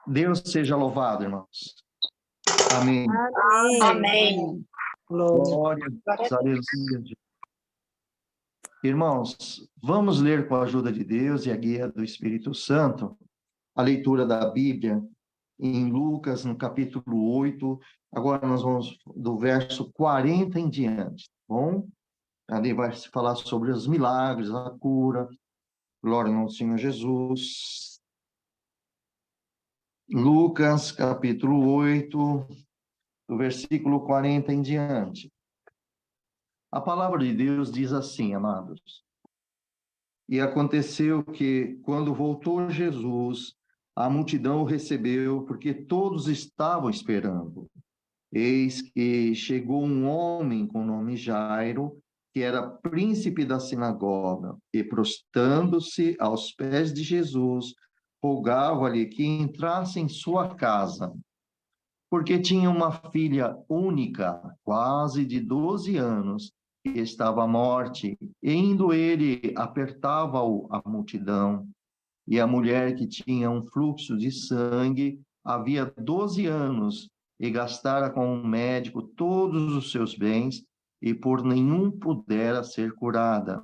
Deus seja louvado, irmãos. Amém. Amém. Glória a Deus. Irmãos, vamos ler com a ajuda de Deus e a guia do Espírito Santo a leitura da Bíblia em Lucas, no capítulo 8. Agora nós vamos do verso 40 em diante, tá bom? Ali vai se falar sobre os milagres, a cura. Glória ao Senhor Jesus. Lucas, capítulo 8, do versículo 40 em diante. A palavra de Deus diz assim, amados: E aconteceu que, quando voltou Jesus, a multidão o recebeu, porque todos estavam esperando. Eis que chegou um homem com o nome Jairo, que era príncipe da sinagoga, e prostrando-se aos pés de Jesus, rogava-lhe que entrasse em sua casa, porque tinha uma filha única, quase de 12 anos, que estava à morte. E indo ele, apertava-o a multidão. E a mulher que tinha um fluxo de sangue havia 12 anos e gastara com um médico todos os seus bens e por nenhum pudera ser curada.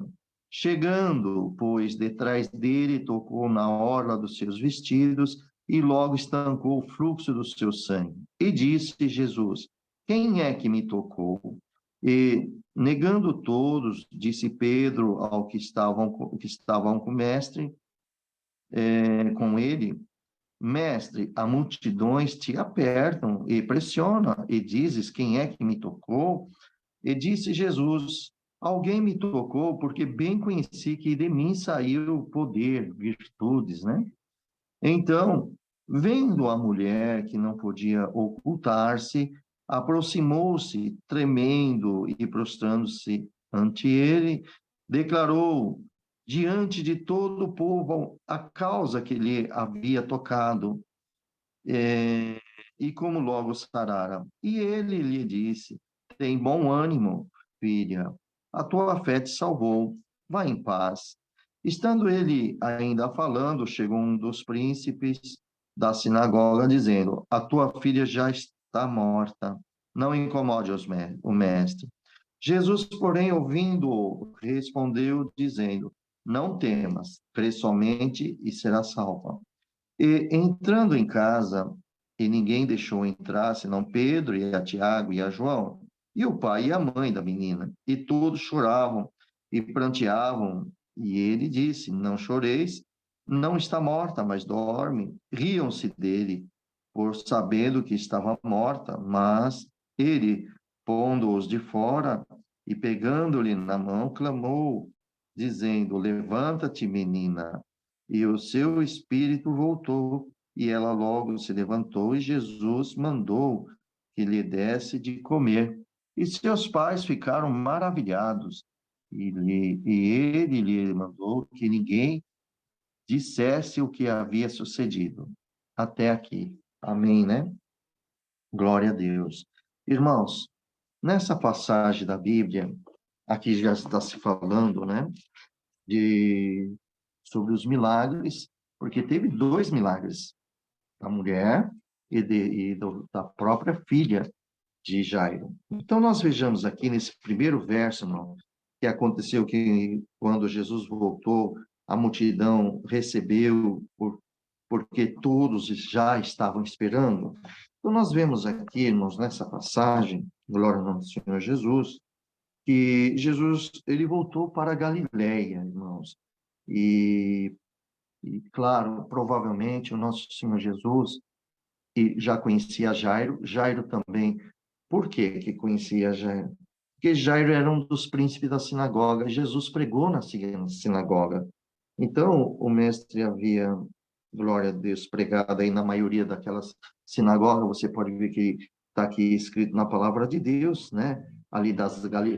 Chegando, pois, detrás dele, tocou na orla dos seus vestidos e logo estancou o fluxo do seu sangue. E disse Jesus: Quem é que me tocou? E, negando todos, disse Pedro ao que estavam com o mestre, com ele: Mestre, as multidões te apertam e pressionam, e dizes: Quem é que me tocou? E disse Jesus: Alguém me tocou, porque bem conheci que de mim saiu poder, virtudes, né? Então, vendo a mulher que não podia ocultar-se, aproximou-se, tremendo e prostrando-se ante ele, declarou diante de todo o povo a causa que lhe havia tocado, e como logo sarara. E ele lhe disse: Tem bom ânimo, filha, a tua fé te salvou, vá em paz. Estando ele ainda falando, chegou um dos príncipes da sinagoga, dizendo: A tua filha já está morta, não incomode o mestre. Jesus, porém, ouvindo-o, respondeu, dizendo: Não temas, crê somente e será salva. E entrando em casa, e ninguém deixou entrar, senão Pedro e a Tiago e a João, e o pai e a mãe da menina, e todos choravam e pranteavam. E ele disse: Não choreis, não está morta, mas dorme. Riam-se dele, por sabendo que estava morta, mas ele, pondo-os de fora e pegando-lhe na mão, clamou, dizendo: Levanta-te, menina. E o seu espírito voltou, e ela logo se levantou, e Jesus mandou que lhe desse de comer. E seus pais ficaram maravilhados, e ele lhe mandou que ninguém dissesse o que havia sucedido. Até aqui. Amém, né? Glória a Deus. Irmãos, nessa passagem da Bíblia, aqui já está se falando, né, sobre os milagres, porque teve 2 milagres, da mulher da própria filha de Jairo. Então, nós vejamos aqui nesse primeiro verso, irmão, que aconteceu que quando Jesus voltou, a multidão recebeu, porque todos já estavam esperando. Então, nós vemos aqui, irmãos, nessa passagem, glória ao nome do Senhor Jesus, que Jesus, ele voltou para a Galileia, irmãos. E, claro, provavelmente o nosso Senhor Jesus que já conhecia Jairo, Jairo também. Por que conhecia Jairo? Porque Jairo era um dos príncipes da sinagoga. Jesus pregou na sinagoga. Então, o mestre havia, glória a Deus, pregado aí na maioria daquelas sinagogas. Você pode ver que está aqui escrito na palavra de Deus, né? Ali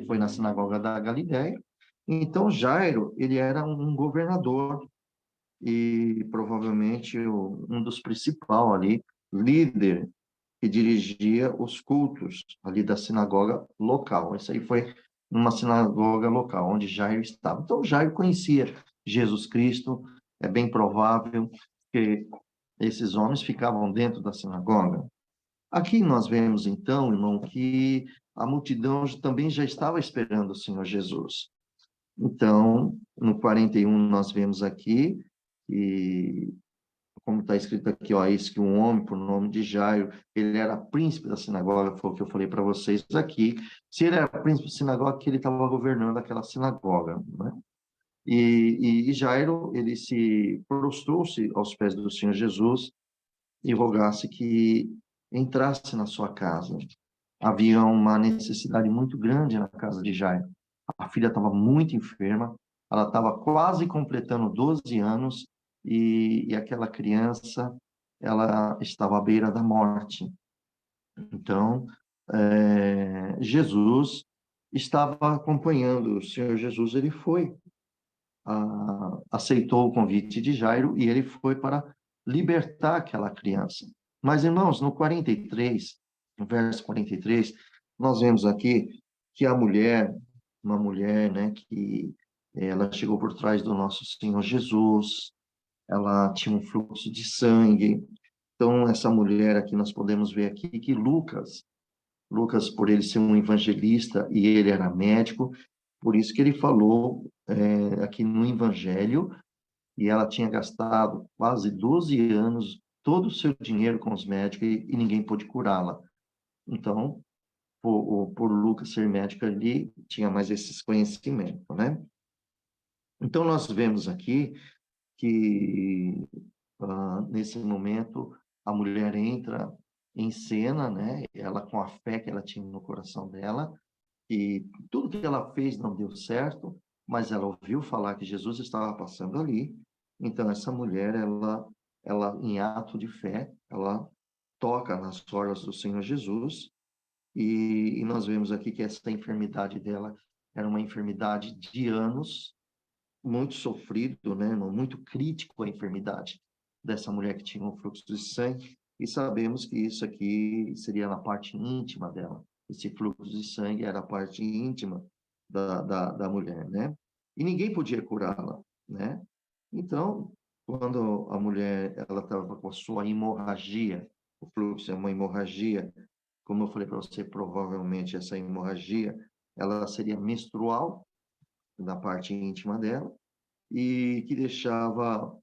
foi na sinagoga da Galileia. Então, Jairo, ele era um governador e provavelmente um dos principais ali, líder que dirigia os cultos ali da sinagoga local. Isso aí foi numa sinagoga local, onde Jairo estava. Então, Jairo conhecia Jesus Cristo, é bem provável que esses homens ficavam dentro da sinagoga. Aqui nós vemos, então, irmão, que a multidão também já estava esperando o Senhor Jesus. Então, no 41, nós vemos aqui, que, como está escrito aqui, ó, eis que um homem por nome de Jairo, ele era príncipe da sinagoga, foi o que eu falei para vocês aqui. Se ele era príncipe da sinagoga, que ele estava governando aquela sinagoga, né? E Jairo, ele se prostrou-se aos pés do Senhor Jesus e rogasse que entrasse na sua casa. Havia uma necessidade muito grande na casa de Jairo. A filha estava muito enferma, ela estava quase completando 12 anos e aquela criança, ela estava à beira da morte. Então, Jesus estava acompanhando o Senhor Jesus, ele foi, aceitou o convite de Jairo e ele foi para libertar aquela criança. Mas, irmãos, no 43, no verso 43, nós vemos aqui que a mulher, uma mulher, né, que ela chegou por trás do nosso Senhor Jesus, ela tinha um fluxo de sangue. Então, essa mulher aqui, nós podemos ver aqui que Lucas, por ele ser um evangelista e ele era médico, por isso que ele falou aqui no Evangelho, e ela tinha gastado quase 12 anos todo o seu dinheiro com os médicos e ninguém pôde curá-la. Então, por Lucas ser médico ali, tinha mais esses conhecimentos, né? Então, nós vemos aqui que, nesse momento, a mulher entra em cena, né? Ela, com a fé que ela tinha no coração dela, e tudo que ela fez não deu certo, mas ela ouviu falar que Jesus estava passando ali. Então, essa mulher, ela em ato de fé, ela toca nas orlas do Senhor Jesus, e nós vemos aqui que essa enfermidade dela era uma enfermidade de anos, muito sofrido, né, muito crítico a enfermidade dessa mulher que tinha um fluxo de sangue, e sabemos que isso aqui seria na parte íntima dela. Esse fluxo de sangue era a parte íntima da mulher, né? E ninguém podia curá-la, né? Então, quando a mulher ela estava com a sua hemorragia, o fluxo é uma hemorragia, como eu falei para você, provavelmente essa hemorragia ela seria menstrual, na parte íntima dela, e que deixava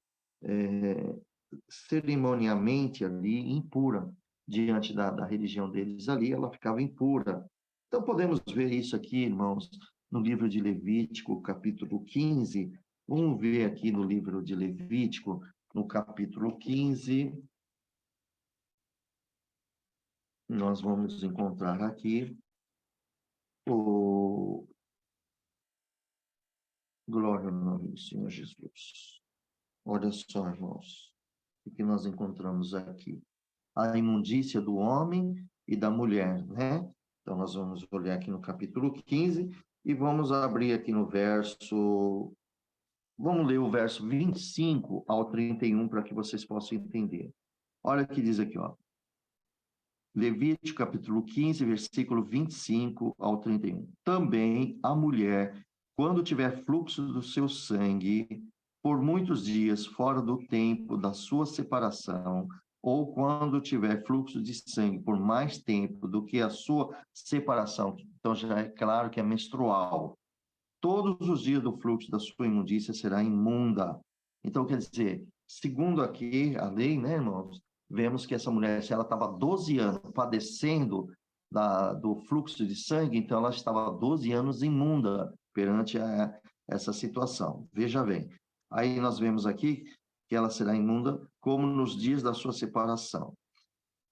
cerimonialmente ali impura, diante da religião deles ali, ela ficava impura. Então, podemos ver isso aqui, irmãos, no livro de Levítico, capítulo 15. Vamos ver aqui no livro de Levítico, no capítulo 15. Nós vamos encontrar aqui o... Glória ao nome do Senhor Jesus. Olha só, irmãos, o que nós encontramos aqui. A imundícia do homem e da mulher, né? Então, nós vamos olhar aqui no capítulo 15 e vamos abrir aqui no verso... Vamos ler o verso 25 ao 31 para que vocês possam entender. Olha o que diz aqui, ó. Levítico, capítulo 15, versículo 25 ao 31. Também a mulher, quando tiver fluxo do seu sangue, por muitos dias fora do tempo da sua separação, ou quando tiver fluxo de sangue por mais tempo do que a sua separação, então já é claro que é menstrual, todos os dias do fluxo da sua imundícia será imunda. Então, quer dizer, segundo aqui a lei, né, irmãos, vemos que essa mulher, se ela estava 12 anos padecendo do fluxo de sangue, então ela estava 12 anos imunda perante essa situação. Veja bem, aí nós vemos aqui que ela será imunda como nos dias da sua separação.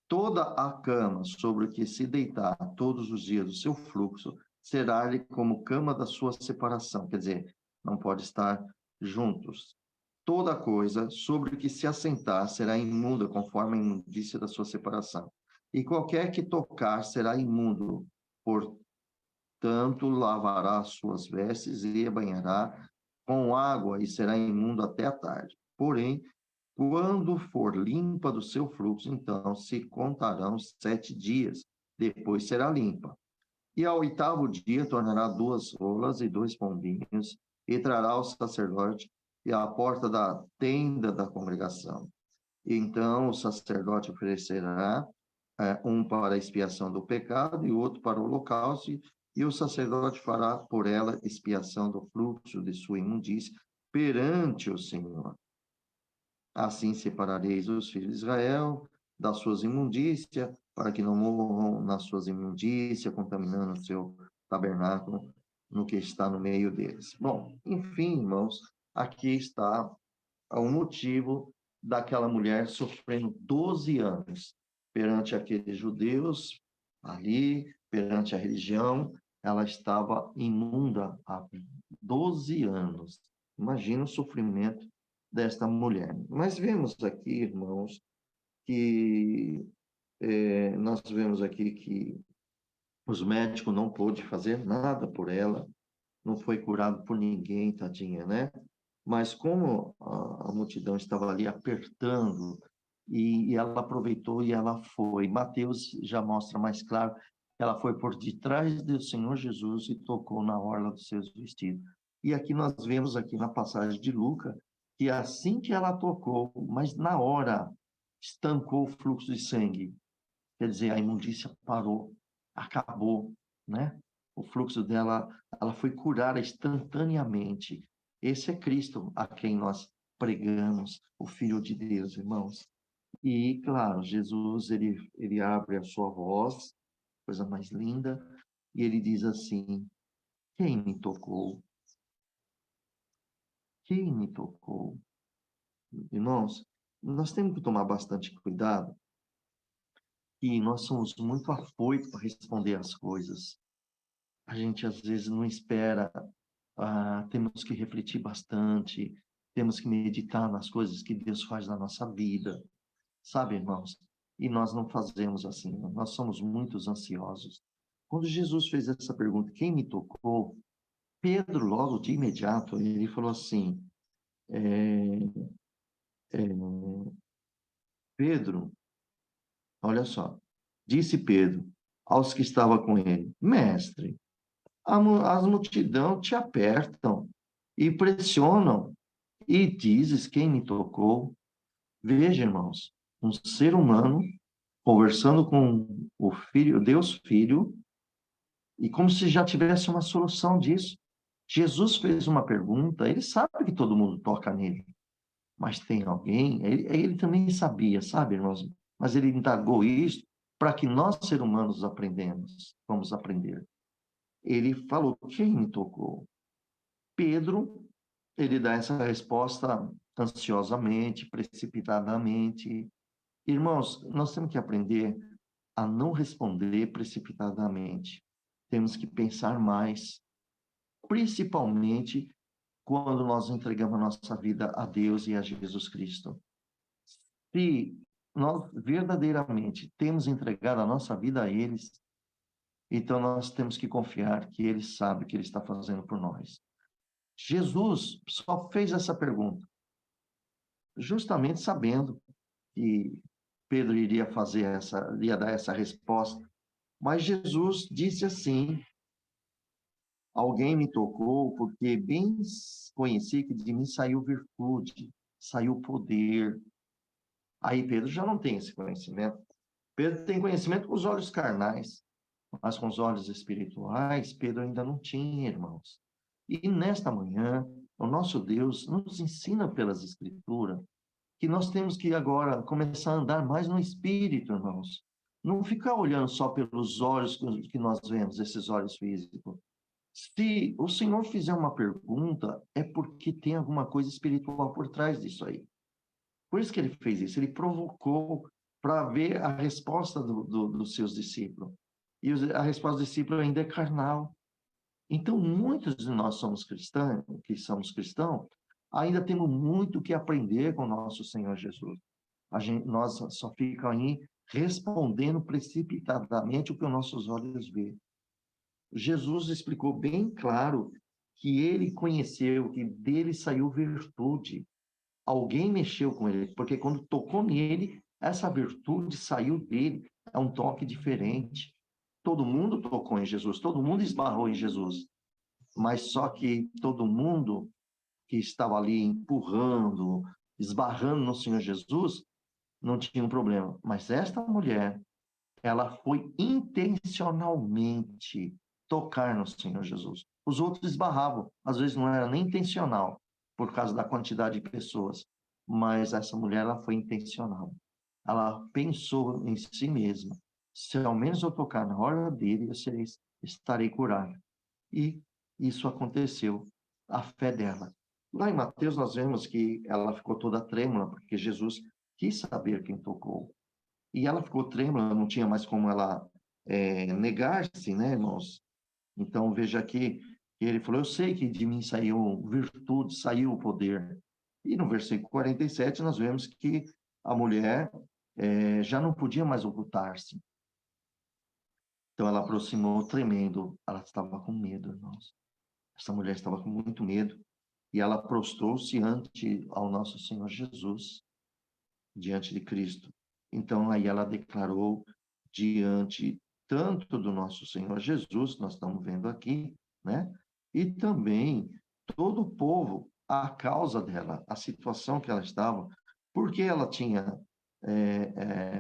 Toda a cama sobre o que se deitar todos os dias do seu fluxo será-lhe como cama da sua separação, quer dizer, não pode estar juntos. Toda coisa sobre o que se assentar será imunda, conforme a imundícia da sua separação. E qualquer que tocar será imundo, portanto, lavará as suas vestes e banhará com água e será imundo até a tarde. Porém, quando for limpa do seu fluxo, então se contarão 7 dias, depois será limpa. E ao 8º dia tornará 2 rolas e 2 pombinhos, e trará ao sacerdote e à porta da tenda da congregação. Então, o sacerdote oferecerá um para a expiação do pecado e outro para o holocausto, e o sacerdote fará por ela expiação do fluxo de sua imundícia perante o Senhor. Assim separareis os filhos de Israel das suas imundícias, para que não morram nas suas imundícias, contaminando o seu tabernáculo, no que está no meio deles. Bom, enfim, irmãos, aqui está o motivo daquela mulher sofrendo 12 anos perante aqueles judeus, ali, perante a religião, ela estava imunda há 12 anos. Imagina o sofrimento desta mulher. Mas vemos aqui, irmãos, que nós vemos aqui que os médicos não pôde fazer nada por ela, não foi curado por ninguém, tadinha, né? Mas como a multidão estava ali apertando, e ela aproveitou e ela foi. Mateus já mostra mais claro, ela foi por detrás do Senhor Jesus e tocou na orla dos seus vestidos. E aqui nós vemos aqui na passagem de Lucas, que assim que ela tocou, mas na hora, estancou o fluxo de sangue. Quer dizer, a imundícia parou, acabou, né? O fluxo dela, ela foi curada instantaneamente. Esse é Cristo a quem nós pregamos, o Filho de Deus, irmãos. E, claro, Jesus, ele abre a sua voz, coisa mais linda, e ele diz assim: quem me tocou? Quem me tocou? Irmãos, nós temos que tomar bastante cuidado, e nós somos muito afoitos para responder as coisas. A gente às vezes não espera, temos que refletir bastante, temos que meditar nas coisas que Deus faz na nossa vida, sabe, irmãos? E nós não fazemos assim, nós somos muito ansiosos. Quando Jesus fez essa pergunta, quem me tocou? Pedro, logo de imediato, ele falou assim, Pedro, olha só, disse Pedro aos que estavam com ele, mestre, as multidão te apertam e pressionam, e dizes quem me tocou. Veja, irmãos, um ser humano conversando com o Filho, Deus Filho, e como se já tivesse uma solução disso. Jesus fez uma pergunta, ele sabe que todo mundo toca nele, mas tem alguém, ele também sabia, sabe, irmãos? Mas ele indagou isso para que nós, seres humanos, vamos aprender. Ele falou, quem me tocou? Pedro, ele dá essa resposta ansiosamente, precipitadamente. Irmãos, nós temos que aprender a não responder precipitadamente. Temos que pensar mais, principalmente quando nós entregamos a nossa vida a Deus e a Jesus Cristo. Se nós verdadeiramente temos entregado a nossa vida a eles, então nós temos que confiar que Ele sabe o que Ele está fazendo por nós. Jesus só fez essa pergunta, justamente sabendo que Pedro iria dar essa resposta. Mas Jesus disse assim: alguém me tocou porque bem conheci que de mim saiu virtude, saiu poder. Aí Pedro já não tem esse conhecimento. Pedro tem conhecimento com os olhos carnais, mas com os olhos espirituais, Pedro ainda não tinha, irmãos. E nesta manhã, o nosso Deus nos ensina pelas Escrituras que nós temos que agora começar a andar mais no Espírito, irmãos. Não ficar olhando só pelos olhos que nós vemos, esses olhos físicos. Se o Senhor fizer uma pergunta, é porque tem alguma coisa espiritual por trás disso aí. Por isso que ele fez isso, ele provocou para ver a resposta dos seus discípulos. E a resposta do discípulo ainda é carnal. Então, muitos de nós somos cristãos, ainda temos muito que aprender com o nosso Senhor Jesus. Nós só ficamos aí respondendo precipitadamente o que os nossos olhos veem. Jesus explicou bem claro que ele conheceu, que dele saiu virtude. Alguém mexeu com ele, porque quando tocou nele, essa virtude saiu dele. É um toque diferente. Todo mundo tocou em Jesus, todo mundo esbarrou em Jesus. Mas só que todo mundo que estava ali empurrando, esbarrando no Senhor Jesus, não tinha um problema. Mas esta mulher, ela foi intencionalmente tocar no Senhor Jesus. Os outros esbarravam, às vezes não era nem intencional, por causa da quantidade de pessoas. Mas essa mulher, ela foi intencional. Ela pensou em si mesma: se ao menos eu tocar na hora dele, estarei curado. E isso aconteceu, a fé dela. Lá em Mateus, nós vemos que ela ficou toda trêmula, porque Jesus quis saber quem tocou. E ela ficou trêmula, não tinha mais como ela negar-se, né, irmãos? Então, veja aqui, ele falou: eu sei que de mim saiu virtude, saiu o poder. E no versículo 47, nós vemos que a mulher já não podia mais ocultar-se. Então, ela aproximou tremendo, ela estava com medo, irmãos. Essa mulher estava com muito medo, e ela prostrou-se ante ao nosso Senhor Jesus, diante de Cristo. Então, aí ela declarou diante tanto do nosso Senhor Jesus, nós estamos vendo aqui, né? E também todo o povo, a causa dela, a situação que ela estava, porque ela tinha,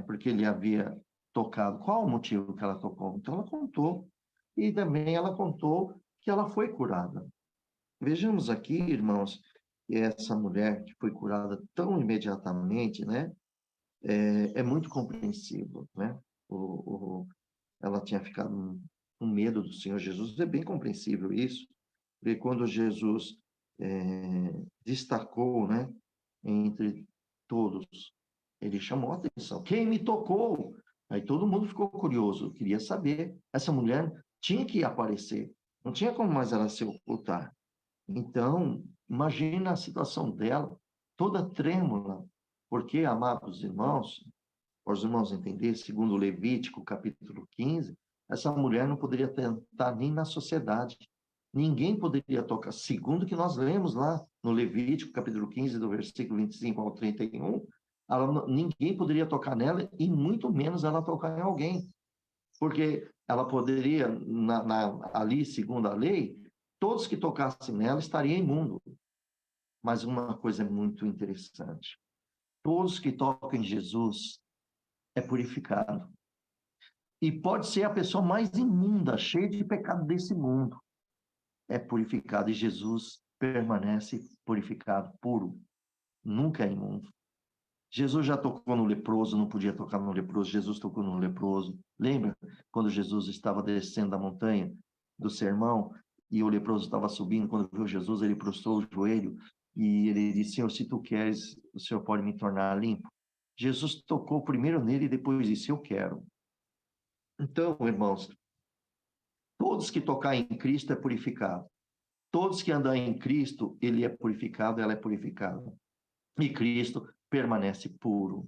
porque ele havia tocado, qual o motivo que ela tocou? Então, ela contou, e também ela contou que ela foi curada. Vejamos aqui, irmãos, que essa mulher que foi curada tão imediatamente, né? É muito compreensível, né? Ela tinha ficado com medo do Senhor Jesus, é bem compreensível isso, porque quando Jesus destacou, né, entre todos, ele chamou a atenção: quem me tocou? Aí todo mundo ficou curioso, queria saber. Essa mulher tinha que aparecer, não tinha como mais ela se ocultar. Então, imagina a situação dela, toda trêmula, porque, amados irmãos, para os irmãos entenderem, segundo Levítico, capítulo 15, essa mulher não poderia estar nem na sociedade. Ninguém poderia tocar, segundo o que nós lemos lá no Levítico, capítulo 15, do versículo 25 ao 31, ninguém poderia tocar nela e muito menos ela tocar em alguém. Porque ela poderia, ali, segundo a lei, todos que tocassem nela estariam imundos. Mas uma coisa é muito interessante: todos que tocam em Jesus é purificado. E pode ser a pessoa mais imunda, cheia de pecado desse mundo, é purificado, e Jesus permanece purificado, puro, nunca é imundo. Jesus já tocou no leproso, não podia tocar no leproso, Jesus tocou no leproso. Lembra quando Jesus estava descendo da montanha do sermão e o leproso estava subindo? Quando viu Jesus, ele prostrou o joelho e ele disse: Senhor, se tu queres, o Senhor pode me tornar limpo. Jesus tocou primeiro nele e depois disse: eu quero. Então, irmãos, todos que tocar em Cristo é purificado. Todos que andam em Cristo, ele é purificado, ela é purificada. E Cristo permanece puro.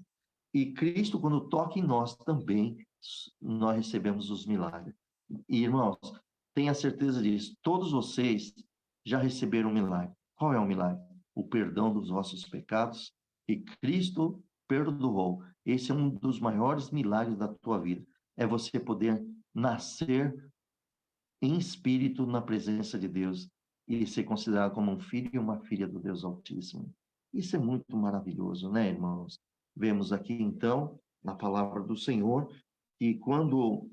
E Cristo, quando toca em nós também, nós recebemos os milagres. E, irmãos, tenha certeza disso. Todos vocês já receberam um milagre. Qual é o milagre? O perdão dos vossos pecados. E Cristo perdoou. Esse é um dos maiores milagres da tua vida. É você poder nascer em espírito na presença de Deus e ser considerado como um filho e uma filha do Deus Altíssimo. Isso é muito maravilhoso, né, irmãos? Vemos aqui, então, na palavra do Senhor, que quando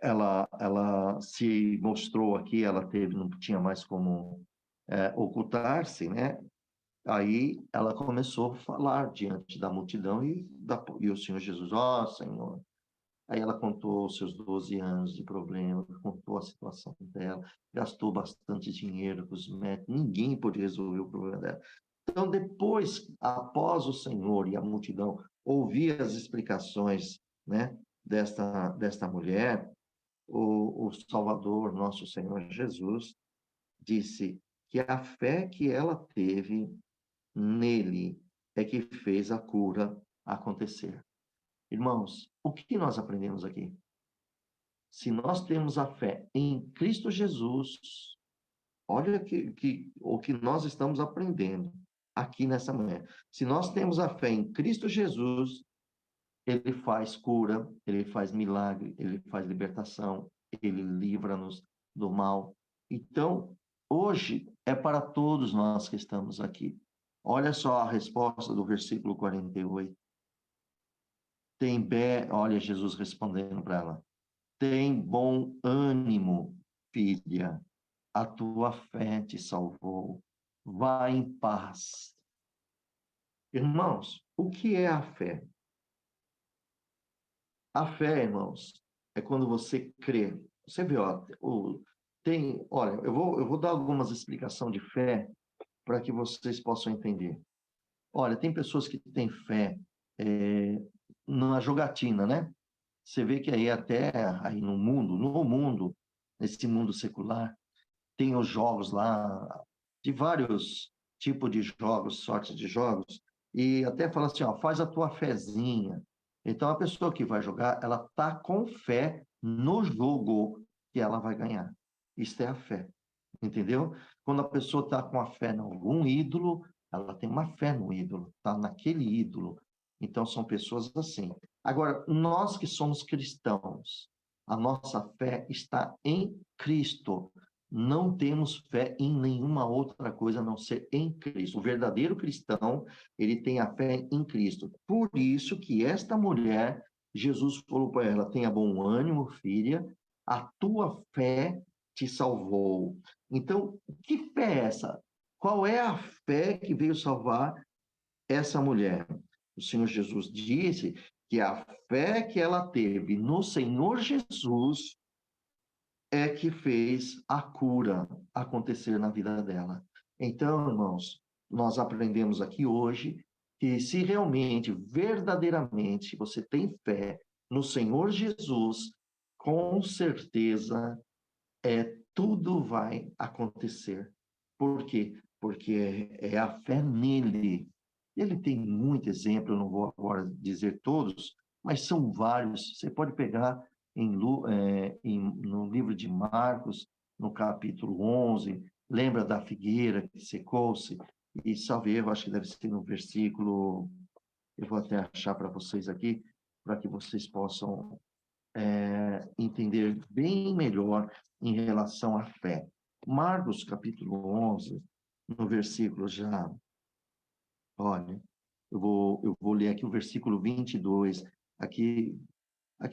ela se mostrou aqui, ela não tinha mais como ocultar-se, né? Aí ela começou a falar diante da multidão e o Senhor Jesus: ó, Senhor. Aí ela contou os seus 12 anos de problema, contou a situação dela, gastou bastante dinheiro com os médicos, ninguém podia resolver o problema dela. Então, depois, após o Senhor e a multidão ouvir as explicações, né, desta mulher, o Salvador, nosso Senhor Jesus, disse que a fé que ela teve nele é que fez a cura acontecer. Irmãos, o que nós aprendemos aqui? Se nós temos a fé em Cristo Jesus, olha o que nós estamos aprendendo aqui nessa manhã. Se nós temos a fé em Cristo Jesus, ele faz cura, ele faz milagre, ele faz libertação, ele livra-nos do mal. Então, hoje é para todos nós que estamos aqui. Olha só a resposta do versículo 48. Olha Jesus respondendo para ela, tem bom ânimo, filha, a tua fé te salvou, vá em paz. Irmãos, o que é a fé? A fé, irmãos, é quando você crê. Você vê, ó, olha, eu vou dar algumas explicações de fé para que vocês possam entender. Olha, tem pessoas que têm fé na jogatina, né? Você vê que aí até aí no mundo, nesse mundo secular, tem os jogos lá, de vários tipos de jogos, sortes de jogos, e até fala assim, ó, faz a tua fezinha. Então, a pessoa que vai jogar, ela tá com fé no jogo que ela vai ganhar. Isso é a fé, entendeu? Quando a pessoa está com a fé em algum ídolo, ela tem uma fé no ídolo, tá naquele ídolo. Então, são pessoas assim. Agora, nós que somos cristãos, a nossa fé está em Cristo. Não temos fé em nenhuma outra coisa a não ser em Cristo. O verdadeiro cristão, ele tem a fé em Cristo. Por isso que esta mulher, Jesus falou para ela, tenha bom ânimo, filha, a tua fé te salvou. Então, que fé é essa? Qual é a fé que veio salvar essa mulher? O Senhor Jesus disse que a fé que ela teve no Senhor Jesus é que fez a cura acontecer na vida dela. Então, irmãos, nós aprendemos aqui hoje que se realmente, verdadeiramente, você tem fé no Senhor Jesus, com certeza tudo vai acontecer. Por quê? Porque é a fé nele. Ele tem muito exemplo, eu não vou agora dizer todos, mas são vários. Você pode pegar no livro de Marcos, no capítulo 11, lembra da figueira que secou-se? E, salvo erro, acho que deve ser no versículo, eu vou até achar para vocês aqui, para que vocês possam entender bem melhor em relação à fé. Marcos, capítulo 11, no versículo já, olha, eu vou ler aqui o versículo 22, aqui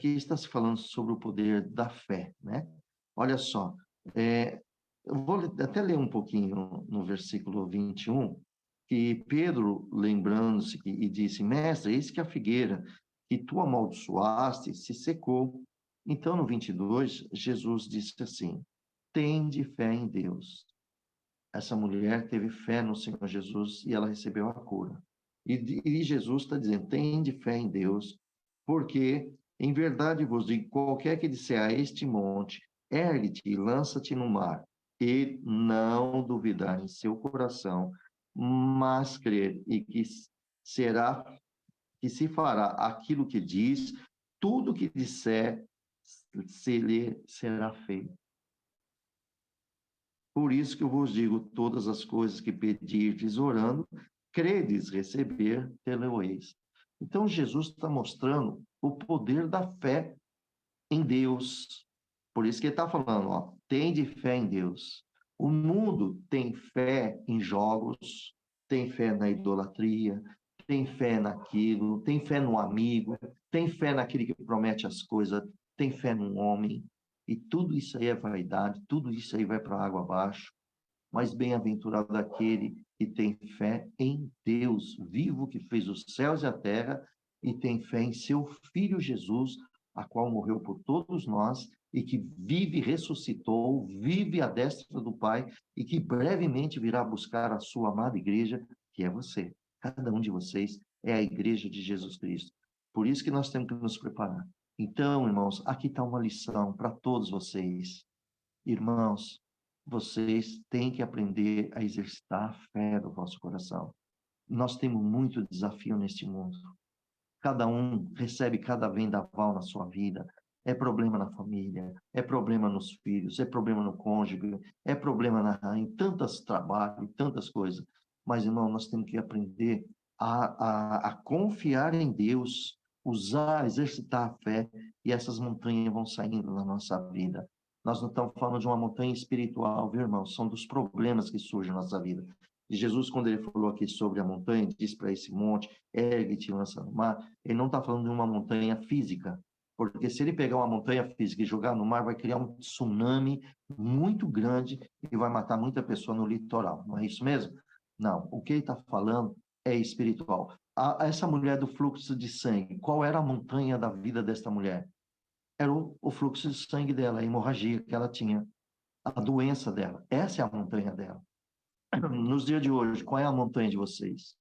está se falando sobre o poder da fé, né? Olha só, eu vou até ler um pouquinho no versículo 21, que Pedro, lembrando-se, e disse, mestre, eis que a figueira que tu amaldiçoaste se secou. Então, no 22, Jesus disse assim, tende fé em Deus. Essa mulher teve fé no Senhor Jesus e ela recebeu a cura. E Jesus está dizendo, tende fé em Deus, porque em verdade vos digo, qualquer que disser a este monte, ergue-te e lança-te no mar, e não duvidar em seu coração, mas crer e que se fará aquilo que diz, tudo que disser se lhe será feito. Por isso que eu vos digo, todas as coisas que pedirdes orando, credes receber, tê-lo-eis. Então, Jesus está mostrando o poder da fé em Deus. Por isso que ele está falando, ó, tende fé em Deus. O mundo tem fé em jogos, tem fé na idolatria, tem fé naquilo, tem fé no amigo, tem fé naquele que promete as coisas, tem fé num homem. E tudo isso aí é vaidade, tudo isso aí vai para a água abaixo. Mas bem-aventurado aquele que tem fé em Deus vivo, que fez os céus e a terra, e tem fé em seu Filho Jesus, a qual morreu por todos nós, e que vive, ressuscitou, vive à destra do Pai, e que brevemente virá buscar a sua amada igreja, que é você. Cada um de vocês é a igreja de Jesus Cristo. Por isso que nós temos que nos preparar. Então, irmãos, aqui está uma lição para todos vocês. Irmãos, vocês têm que aprender a exercitar a fé do vosso coração. Nós temos muito desafio neste mundo. Cada um recebe cada vendaval na sua vida. É problema na família, é problema nos filhos, é problema no cônjuge, é problema em tantos trabalhos, em tantas coisas. Mas, irmão, nós temos que aprender a confiar em Deus, usar, exercitar a fé, e essas montanhas vão saindo na nossa vida. Nós não estamos falando de uma montanha espiritual, viu, irmão? São dos problemas que surgem na nossa vida. E Jesus, quando ele falou aqui sobre a montanha, disse para esse monte, ergue-te e lança no mar, ele não está falando de uma montanha física, porque se ele pegar uma montanha física e jogar no mar, vai criar um tsunami muito grande e vai matar muita pessoa no litoral, não é isso mesmo? Não, o que ele está falando é espiritual. Essa mulher do fluxo de sangue, qual era a montanha da vida desta mulher? Era o fluxo de sangue dela, a hemorragia que ela tinha, a doença dela. Essa é a montanha dela. Nos dias de hoje, qual é a montanha de vocês?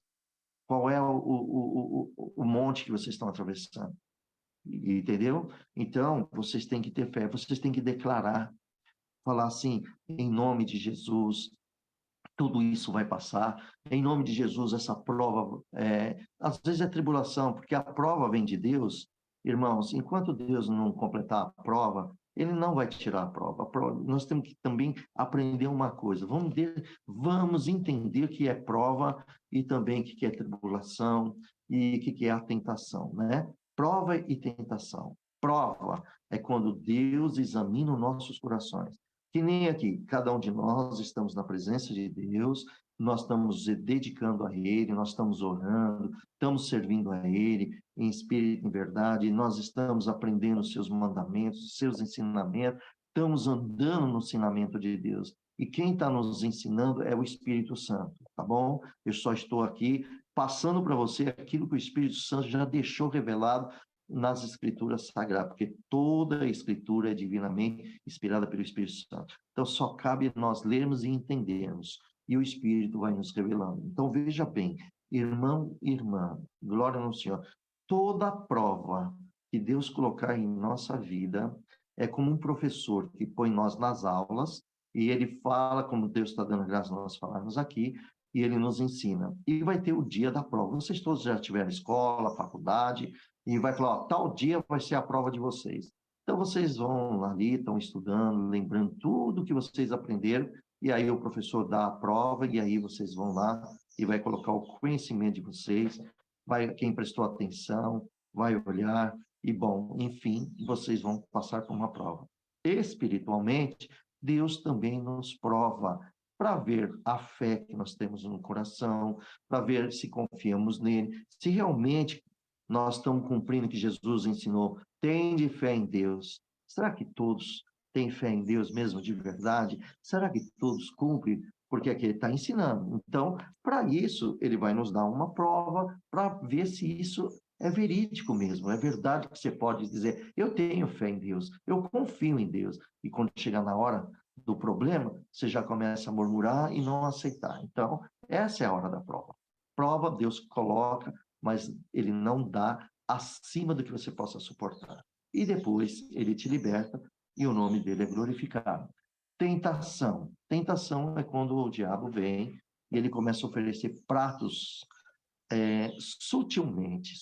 Qual é o monte que vocês estão atravessando? Entendeu? Então, vocês têm que ter fé, vocês têm que declarar, falar assim, em nome de Jesus, tudo isso vai passar, em nome de Jesus, essa prova, às vezes é tribulação, porque a prova vem de Deus, irmãos, enquanto Deus não completar a prova, ele não vai tirar a prova. Nós temos que também aprender uma coisa, vamos entender o que é prova e também o que é tribulação e o que é a tentação, né? Prova e tentação. Prova é quando Deus examina os nossos corações. Que nem aqui, cada um de nós estamos na presença de Deus, nós estamos dedicando a Ele, nós estamos orando, estamos servindo a Ele em espírito e em verdade, nós estamos aprendendo os seus mandamentos, os seus ensinamentos, estamos andando no ensinamento de Deus. E quem está nos ensinando é o Espírito Santo, tá bom? Eu só estou aqui passando para você aquilo que o Espírito Santo já deixou revelado nas Escrituras Sagradas, porque toda a Escritura é divinamente inspirada pelo Espírito Santo. Então, só cabe nós lermos e entendermos, e o Espírito vai nos revelando. Então, veja bem, irmão e irmã, glória ao Senhor, toda prova que Deus colocar em nossa vida é como um professor que põe nós nas aulas, e ele fala, como Deus está dando graça a nós falarmos aqui, e ele nos ensina. E vai ter o dia da prova. Vocês todos já tiveram escola, faculdade, e vai falar, ó, tal dia vai ser a prova de vocês. Então, vocês vão ali, estão estudando, lembrando tudo que vocês aprenderam, e aí o professor dá a prova, e aí vocês vão lá e vai colocar o conhecimento de vocês, quem prestou atenção, vai olhar, e bom, enfim, vocês vão passar por uma prova. Espiritualmente, Deus também nos prova, para ver a fé que nós temos no coração, para ver se confiamos nele, se realmente nós estamos cumprindo o que Jesus ensinou. Tende fé em Deus. Será que todos têm fé em Deus mesmo de verdade? Será que todos cumprem? Porque aqui ele está ensinando. Então, para isso, ele vai nos dar uma prova para ver se isso é verídico mesmo. É verdade que você pode dizer, eu tenho fé em Deus, eu confio em Deus. E quando chegar na hora do problema, você já começa a murmurar e não aceitar. Então, essa é a hora da prova. Prova, Deus coloca, mas ele não dá acima do que você possa suportar. E depois ele te liberta e o nome dele é glorificado. Tentação. Tentação é quando o diabo vem e ele começa a oferecer pratos sutilmente,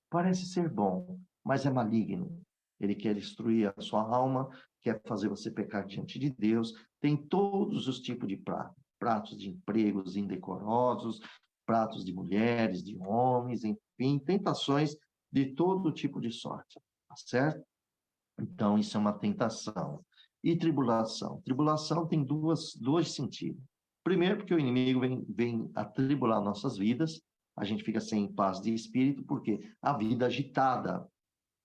parece ser bom, mas é maligno. Ele quer destruir a sua alma, quer fazer você pecar diante de Deus. Tem todos os tipos de pratos. Pratos de empregos indecorosos, pratos de mulheres, de homens, enfim, tentações de todo tipo de sorte, tá certo? Então, isso é uma tentação. E tribulação? Tribulação tem dois sentidos. Primeiro, porque o inimigo vem atribular nossas vidas, a gente fica sem paz de espírito, porque a vida agitada.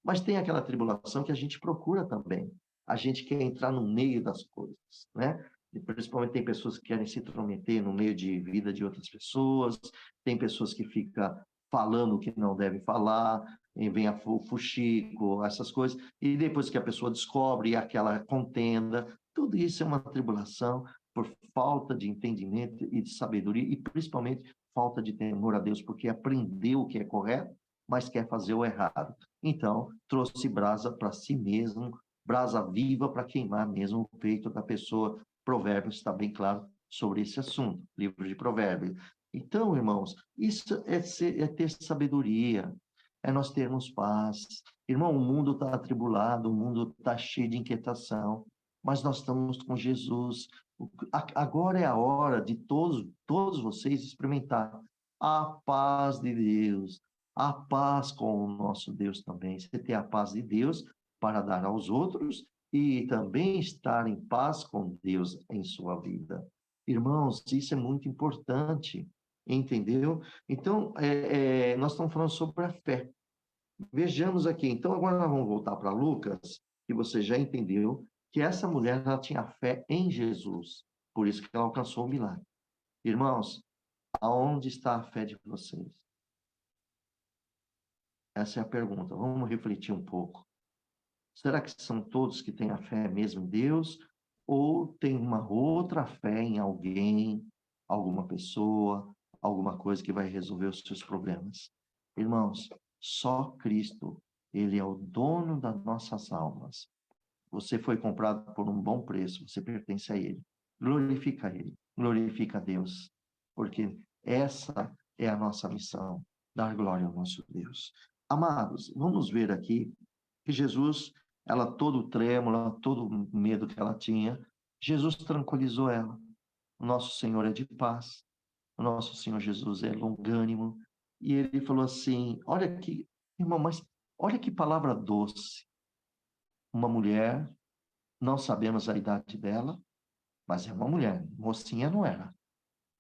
Mas tem aquela tribulação que a gente procura também. A gente quer entrar no meio das coisas, né? E principalmente tem pessoas que querem se intrometer no meio de vida de outras pessoas, tem pessoas que ficam falando o que não deve falar, e vem a fuxico, essas coisas, e depois que a pessoa descobre aquela contenda, tudo isso é uma tribulação por falta de entendimento e de sabedoria, e principalmente falta de temor a Deus, porque aprendeu o que é correto, mas quer fazer o errado. Então, trouxe brasa para si mesmo, brasa viva para queimar mesmo o peito da pessoa. Provérbios está bem claro sobre esse assunto, livro de Provérbios. Então, irmãos, isso é ter sabedoria, é nós termos paz. Irmão, o mundo está atribulado, o mundo está cheio de inquietação, mas nós estamos com Jesus. Agora é a hora de todos vocês experimentar a paz de Deus, a paz com o nosso Deus também. Você ter a paz de Deus para dar aos outros e também estar em paz com Deus em sua vida. Irmãos, isso é muito importante, entendeu? Então, nós estamos falando sobre a fé. Vejamos aqui. Então, agora nós vamos voltar para Lucas, que você já entendeu que essa mulher ela tinha fé em Jesus. Por isso que ela alcançou o milagre. Irmãos, aonde está a fé de vocês? Essa é a pergunta. Vamos refletir um pouco. Será que são todos que têm a fé mesmo em Deus? Ou tem uma outra fé em alguém, alguma pessoa, alguma coisa que vai resolver os seus problemas? Irmãos, só Cristo, Ele é o dono das nossas almas. Você foi comprado por um bom preço, você pertence a Ele. Glorifica Ele, glorifica a Deus, porque essa é a nossa missão, dar glória ao nosso Deus. Amados, vamos ver aqui que Jesus, ela todo trêmula, todo medo que ela tinha, Jesus tranquilizou ela. O nosso Senhor é de paz, o nosso Senhor Jesus é longânimo, e ele falou assim: olha que, irmão, mas olha que palavra doce. Uma mulher, não sabemos a idade dela, mas é uma mulher, mocinha não era.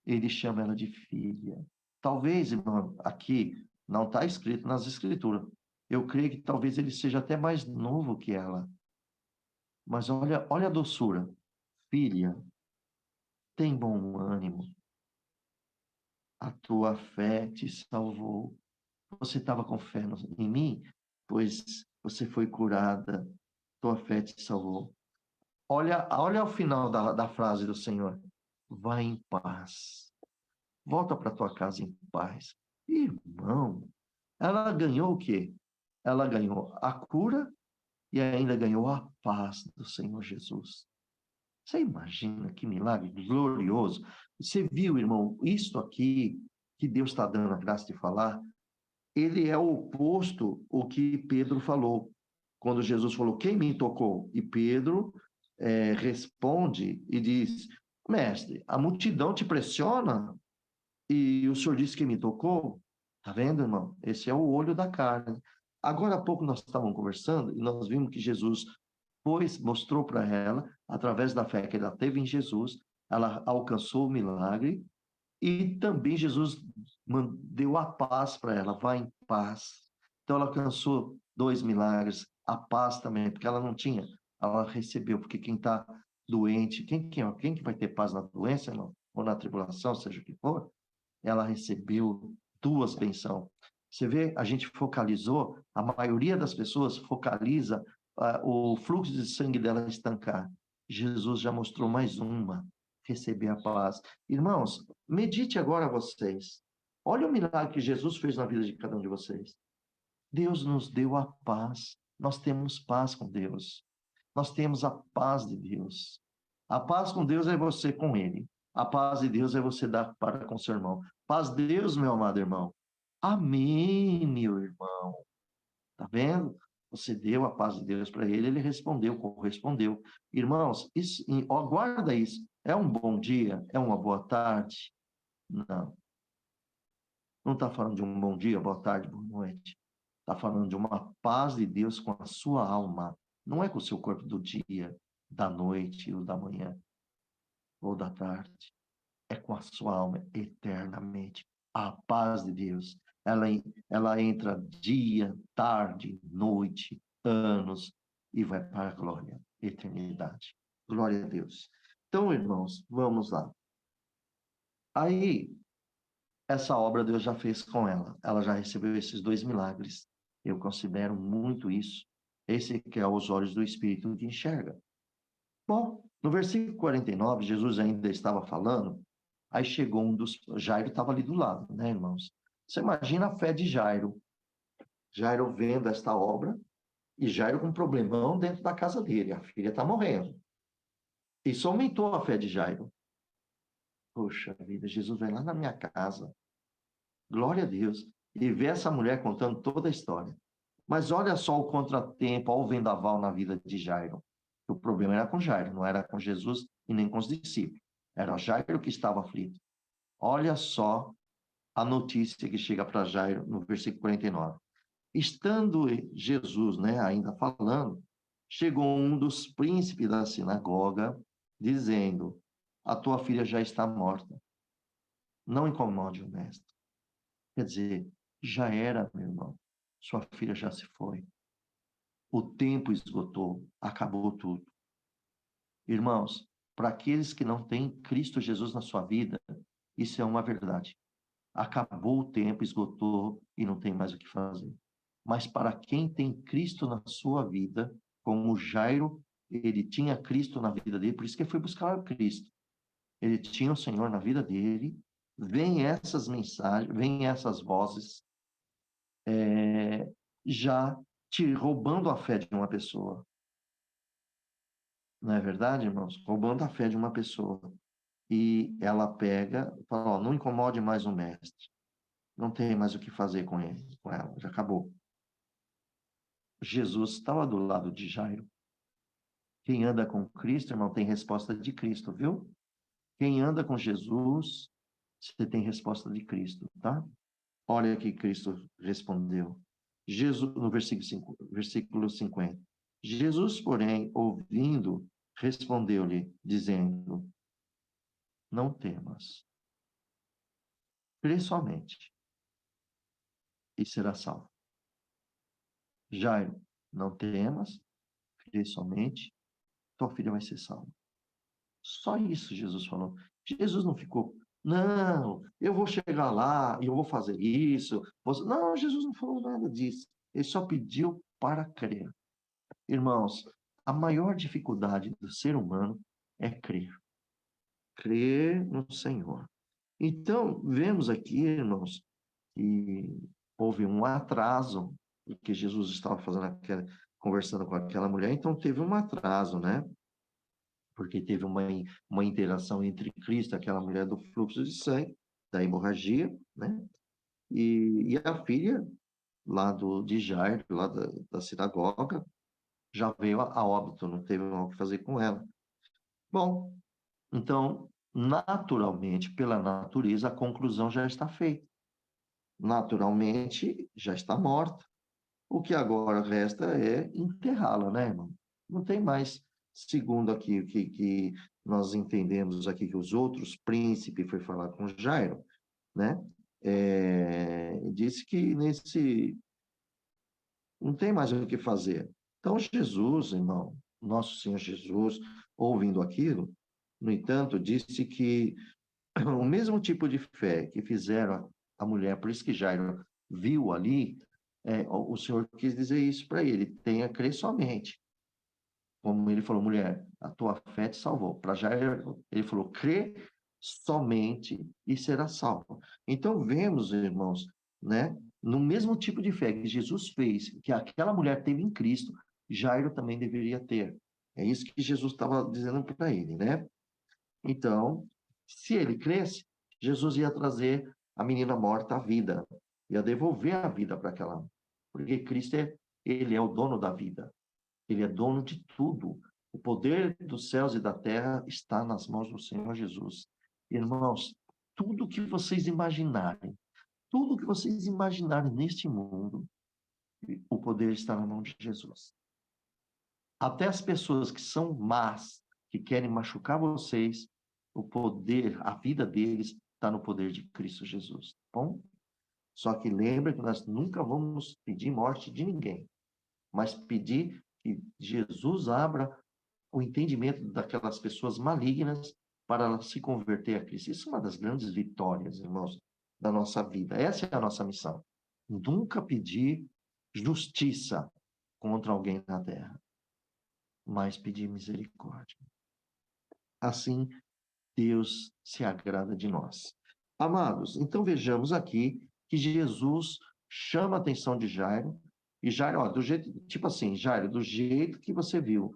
Ele chama ela de filha. Talvez, irmão, aqui não está escrito nas escrituras. Eu creio que talvez ele seja até mais novo que ela. Mas olha a doçura. Filha, tem bom ânimo. A tua fé te salvou. Você estava com fé em mim, pois você foi curada. Tua fé te salvou. Olha o final da frase do Senhor. Vai em paz. Volta para tua casa em paz. Irmão, ela ganhou o quê? Ela ganhou a cura e ainda ganhou a paz do Senhor Jesus. Você imagina que milagre glorioso? Você viu, irmão, isto aqui que Deus está dando a graça de falar, ele é o oposto ao que Pedro falou. Quando Jesus falou, quem me tocou? E Pedro responde e diz, mestre, a multidão te pressiona e o senhor disse que me tocou? Tá vendo, irmão? Esse é o olho da carne. Agora há pouco nós estávamos conversando e nós vimos que Jesus mostrou para ela, através da fé que ela teve em Jesus, ela alcançou o milagre e também Jesus deu a paz para ela, vai em paz. Então ela alcançou 2 milagres, a paz também, porque ela não tinha, ela recebeu, porque quem está doente, quem que vai ter paz na doença, irmão? Ou na tribulação, seja o que for, ela recebeu 2 bênçãos. Você vê, a gente focalizou, a maioria das pessoas focaliza o fluxo de sangue dela estancar. Jesus já mostrou mais uma, receber a paz. Irmãos, medite agora vocês. Olha o milagre que Jesus fez na vida de cada um de vocês. Deus nos deu a paz. Nós temos paz com Deus. Nós temos a paz de Deus. A paz com Deus é você com Ele. A paz de Deus é você dar para com seu irmão. Paz de Deus, meu amado irmão. Amém, meu irmão. Tá vendo? Você deu a paz de Deus para ele, ele respondeu, correspondeu. Irmãos, isso, ó, guarda isso. É um bom dia? É uma boa tarde? Não. Não está falando de um bom dia, boa tarde, boa noite. Está falando de uma paz de Deus com a sua alma. Não é com o seu corpo do dia, da noite, ou da manhã, ou da tarde. É com a sua alma eternamente. A paz de Deus, ela entra dia, tarde, noite, anos, e vai para a glória, eternidade. Glória a Deus. Então, irmãos, vamos lá. Aí, essa obra Deus já fez com ela. Ela já recebeu esses 2 milagres. Eu considero muito isso. Esse que é os olhos do Espírito que enxerga. Bom, no versículo 49, Jesus ainda estava falando, aí chegou Jairo estava ali do lado, né, irmãos? Você imagina a fé de Jairo. Jairo vendo esta obra, e Jairo com um problemão dentro da casa dele. A filha está morrendo. Isso aumentou a fé de Jairo. Poxa vida, Jesus vai lá na minha casa. Glória a Deus. E vê essa mulher contando toda a história. Mas olha só o contratempo, olha o vendaval na vida de Jairo. O problema era com Jairo, não era com Jesus e nem com os discípulos. Era Jairo que estava aflito. Olha só a notícia que chega para Jairo no versículo 49. Estando Jesus, né, ainda falando, chegou um dos príncipes da sinagoga, dizendo: a tua filha já está morta. Não incomode o mestre. Quer dizer, já era, meu irmão. Sua filha já se foi. O tempo esgotou, acabou tudo. Irmãos, para aqueles que não têm Cristo Jesus na sua vida, isso é uma verdade. Acabou o tempo, esgotou e não tem mais o que fazer. Mas para quem tem Cristo na sua vida, como Jairo, ele tinha Cristo na vida dele, por isso que ele foi buscar Cristo. Ele tinha o Senhor na vida dele. Vem essas mensagens, vem essas vozes, já te roubando a fé de uma pessoa. Não é verdade, irmãos? Roubando a fé de uma pessoa. E ela pega e fala, ó, não incomode mais o mestre. Não tem mais o que fazer com ele, com ela, já acabou. Jesus estava do lado de Jairo. Quem anda com Cristo, irmão, tem resposta de Cristo, viu? Quem anda com Jesus, você tem resposta de Cristo, tá? Olha que Cristo respondeu. Jesus, no versículo 50. Jesus, porém, ouvindo, respondeu-lhe, dizendo, não temas, crê somente e será salvo. Jairo, não temas, crê somente, tua filha vai ser salva. Só isso Jesus falou. Jesus não ficou, não, eu vou chegar lá e eu vou fazer isso. Não, Jesus não falou nada disso. Ele só pediu para crer. Irmãos, a maior dificuldade do ser humano é crer. Crer no Senhor. Então, vemos aqui, irmãos, que houve um atraso, porque Jesus estava conversando com aquela mulher, então teve um atraso, né? Porque teve uma interação entre Cristo, aquela mulher do fluxo de sangue, da hemorragia, né? E a filha lá de Jairo, lá da sinagoga, já veio a óbito, não teve o que fazer com ela. Bom, então, naturalmente, pela natureza, a conclusão já está feita. Naturalmente, já está morta. O que agora resta é enterrá-la, né, irmão? Não tem mais, segundo aqui o que nós entendemos aqui, que os outros príncipes foi falar com Jairo, né? Disse que não tem mais o que fazer. Então, Jesus, irmão, nosso Senhor Jesus, ouvindo aquilo, no entanto, disse que o mesmo tipo de fé que fizeram a mulher, por isso que Jairo viu ali, o Senhor quis dizer isso para ele, tenha crer somente. Como ele falou, mulher, a tua fé te salvou. Para Jairo, ele falou, crê somente e será salvo. Então, vemos, irmãos, né, no mesmo tipo de fé que Jesus fez, que aquela mulher teve em Cristo, Jairo também deveria ter. É isso que Jesus estava dizendo para ele, né? Então, se ele cresce, Jesus ia trazer a menina morta à vida, ia devolver a vida para aquela, porque Cristo ele é o dono da vida, ele é dono de tudo. O poder dos céus e da terra está nas mãos do Senhor Jesus. Irmãos, tudo que vocês imaginarem, tudo que vocês imaginarem neste mundo, o poder está na mão de Jesus. Até as pessoas que são más, que querem machucar vocês, o poder, a vida deles está no poder de Cristo Jesus. Bom? Só que lembra que nós nunca vamos pedir morte de ninguém, mas pedir que Jesus abra o entendimento daquelas pessoas malignas para elas se converter a Cristo. Isso é uma das grandes vitórias, irmãos, da nossa vida. Essa é a nossa missão. Nunca pedir justiça contra alguém na terra, mas pedir misericórdia. Assim, Deus se agrada de nós. Amados, então vejamos aqui que Jesus chama a atenção de Jairo, e Jairo, ó, do jeito, tipo assim, Jairo, do jeito que você viu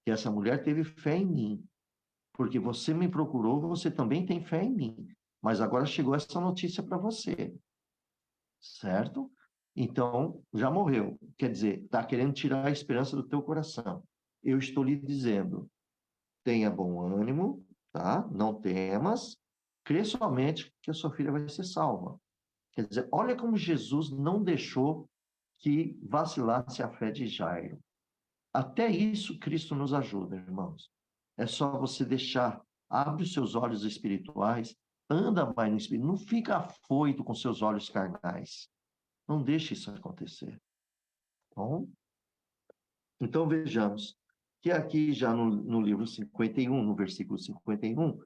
que essa mulher teve fé em mim, porque você me procurou, você também tem fé em mim, mas agora chegou essa notícia para você, certo? Então, já morreu, quer dizer, está querendo tirar a esperança do teu coração. Eu estou lhe dizendo, tenha bom ânimo, tá? Não temas, crê somente que a sua filha vai ser salva. Quer dizer, olha como Jesus não deixou que vacilasse a fé de Jairo. Até isso Cristo nos ajuda, irmãos. É só você deixar abre os seus olhos espirituais, anda mais no espírito, não fica afoito com seus olhos carnais. Não deixe isso acontecer. Bom? Então, vejamos que aqui já no livro 51, no versículo 51,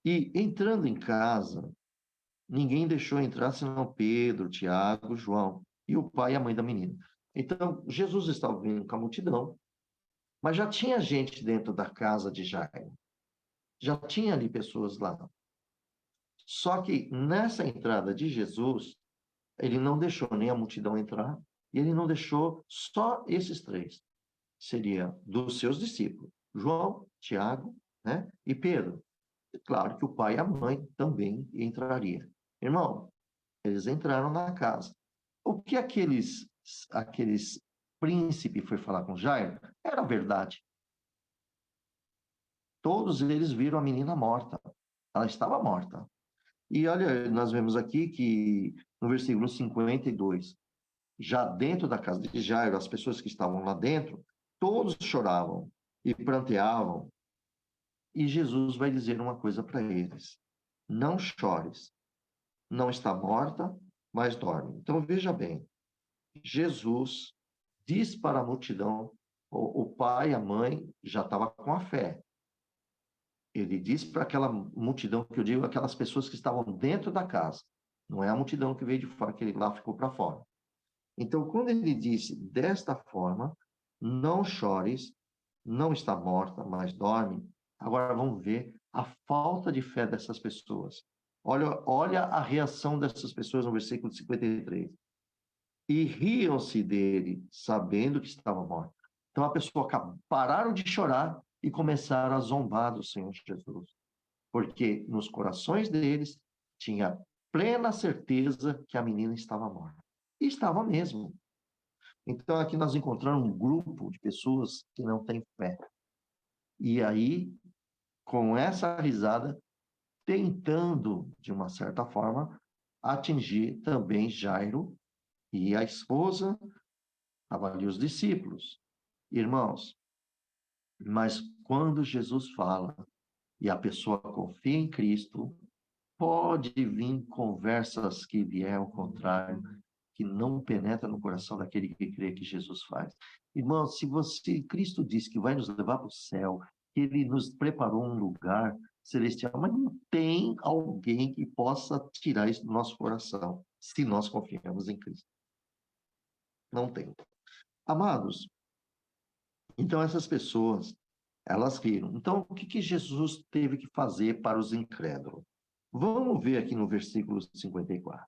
e entrando em casa, ninguém deixou entrar senão Pedro, Tiago, João e o pai e a mãe da menina. Então, Jesus estava vindo com a multidão, mas já tinha gente dentro da casa de Jairo. Já tinha ali pessoas lá. Só que nessa entrada de Jesus, ele não deixou nem a multidão entrar, e ele não deixou só esses três. Seria dos seus discípulos, João, Tiago, né, e Pedro. É claro que o pai e a mãe também entrariam. Irmão, eles entraram na casa. O que aqueles príncipes foi falar com Jairo era verdade. Todos eles viram a menina morta. Ela estava morta. E olha, nós vemos aqui que no versículo 52, já dentro da casa de Jairo, as pessoas que estavam lá dentro, todos choravam e pranteavam. E Jesus vai dizer uma coisa para eles: não chores, não está morta, mas dorme. Então veja bem, Jesus diz para a multidão, o pai e a mãe já estavam com a fé. Ele diz para aquela multidão, que eu digo, aquelas pessoas que estavam dentro da casa. Não é a multidão que veio de fora, que ele lá ficou para fora. Então, quando ele disse desta forma, não chores, não está morta, mas dorme. Agora vamos ver a falta de fé dessas pessoas. Olha a reação dessas pessoas no versículo 53. E riam-se dele, sabendo que estava morta. Então a pessoa pararam de chorar e começaram a zombar do Senhor Jesus. Porque nos corações deles tinha plena certeza que a menina estava morta. E estava mesmo. Então aqui nós encontramos um grupo de pessoas que não têm fé. E aí, com essa risada, tentando, de uma certa forma, atingir também Jairo e a esposa, estavam ali os discípulos. Irmãos, mas quando Jesus fala e a pessoa confia em Cristo, pode vir conversas que vier ao contrário, que não penetra no coração daquele que crê que Jesus faz. Irmão, se Cristo disse que vai nos levar para o céu, que ele nos preparou um lugar celestial, mas não tem alguém que possa tirar isso do nosso coração, se nós confiamos em Cristo. Não tem. Amados, então essas pessoas, elas riram. Então, o que Jesus teve que fazer para os incrédulos? Vamos ver aqui no versículo 54.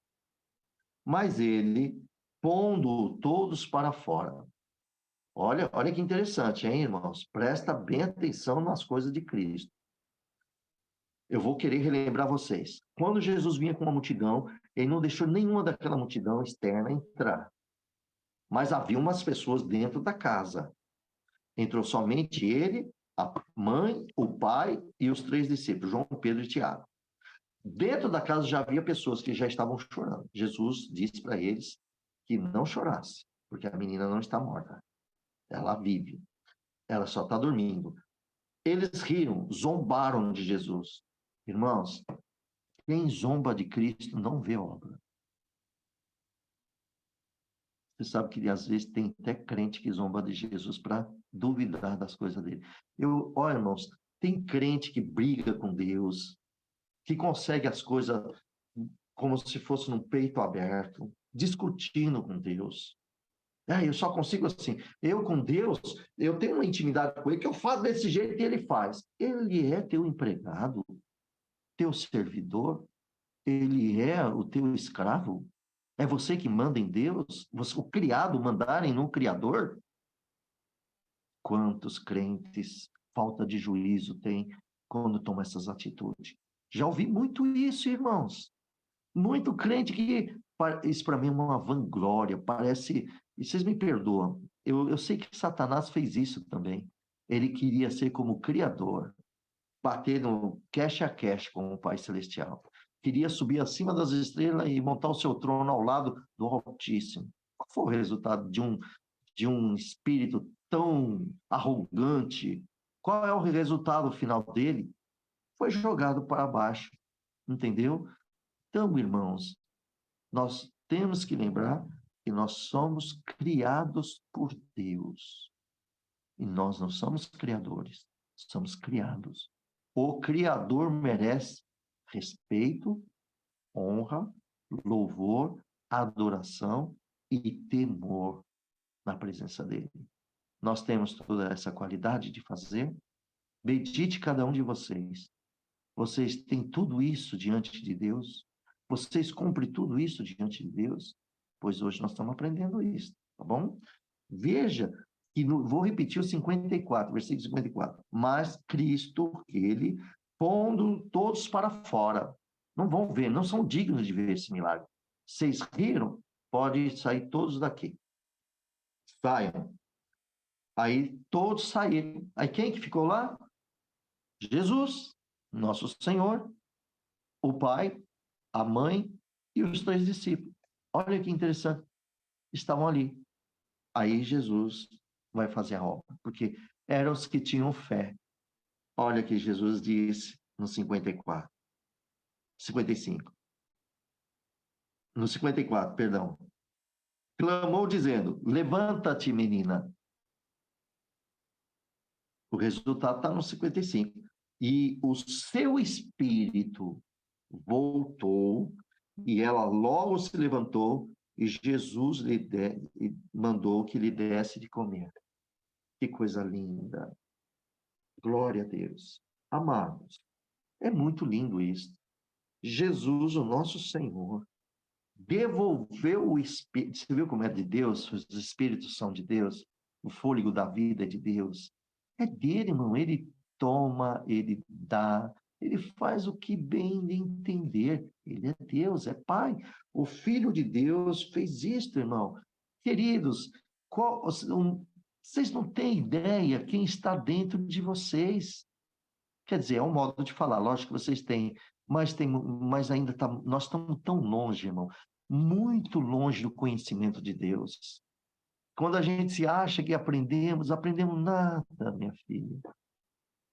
Mas ele, pondo todos para fora. Olha que interessante, hein, irmãos? Presta bem atenção nas coisas de Cristo. Eu vou querer relembrar vocês. Quando Jesus vinha com uma multidão, ele não deixou nenhuma daquela multidão externa entrar. Mas havia umas pessoas dentro da casa. Entrou somente ele, a mãe, o pai e os três discípulos, João, Pedro e Tiago. Dentro da casa já havia pessoas que já estavam chorando. Jesus disse para eles que não chorasse, porque a menina não está morta. Ela vive. Ela só está dormindo. Eles riram, zombaram de Jesus. Irmãos, quem zomba de Cristo não vê obra. Você sabe que às vezes tem até crente que zomba de Jesus para duvidar das coisas dele. Olha, irmãos, tem crente que briga com Deus, que consegue as coisas como se fosse num peito aberto, discutindo com Deus. Eu só consigo assim. Eu com Deus, eu tenho uma intimidade com Ele que eu faço desse jeito e Ele faz. Ele é teu empregado, teu servidor, Ele é o teu escravo. É você que manda em Deus? O criado mandarem no Criador? Quantos crentes falta de juízo tem quando tomam essas atitudes? Já ouvi muito isso, irmãos. Muito crente que isso para mim é uma vanglória, parece. E vocês me perdoam, eu sei que Satanás fez isso também. Ele queria ser como Criador, bater no cash a cash com o Pai Celestial. Queria subir acima das estrelas e montar o seu trono ao lado do Altíssimo. Qual foi o resultado de um espírito tão arrogante? qual é o resultado final dele? Foi jogado para baixo, entendeu? Então, irmãos, nós temos que lembrar que nós somos criados por Deus. E nós não somos criadores, somos criados. O Criador merece respeito, honra, louvor, adoração e temor na presença dele. Nós temos toda essa qualidade de fazer. Bendite cada um de vocês. Vocês têm tudo isso diante de Deus? Vocês cumprem tudo isso diante de Deus? Pois hoje nós estamos aprendendo isso, tá bom? Veja, vou repetir o 54, versículo 54. Mas Cristo, ele, pondo todos para fora. Não vão ver, não são dignos de ver esse milagre. Vocês riram? Pode sair todos daqui. Saiam. Aí todos saíram. Aí quem que ficou lá? Jesus, nosso Senhor, o Pai, a mãe e os 3 discípulos. Olha que interessante. Estavam ali. Aí Jesus vai fazer a obra, porque eram os que tinham fé. Olha que Jesus disse no 54, 55. No 54, perdão. Clamou dizendo: levanta-te, menina. O resultado está no 55. E o seu espírito voltou, e ela logo se levantou, e Jesus lhe mandou que lhe desse de comer. Que coisa linda. Glória a Deus. Amados, é muito lindo isso. Jesus, o nosso Senhor, devolveu o Espírito. Você viu como é de Deus? Os Espíritos são de Deus. O fôlego da vida é de Deus. É dele, irmão. Ele toma, ele dá, ele faz o que bem lhe entender. Ele é Deus, é Pai. O Filho de Deus fez isto, irmão. Queridos, vocês não têm ideia quem está dentro de vocês. Quer dizer, é um modo de falar, lógico que vocês têm, mas ainda nós estamos tão longe, irmão, muito longe do conhecimento de Deus. Quando a gente se acha que aprendemos nada, minha filha.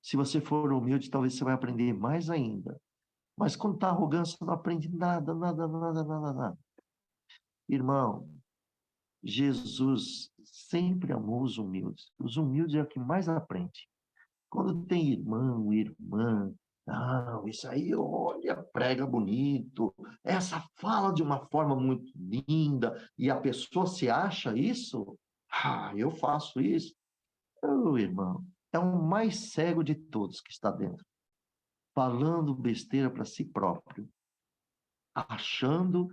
Se você for humilde, talvez você vai aprender mais ainda. Mas quando está arrogância, não aprende nada, nada, nada, nada, nada. Irmão, Jesus sempre amou os humildes. Os humildes é o que mais aprende. Quando tem irmão, irmã, não, isso aí, olha, prega bonito, essa fala de uma forma muito linda, e a pessoa se acha isso, eu faço isso. Irmão, é o mais cego de todos que está dentro, falando besteira para si próprio, achando,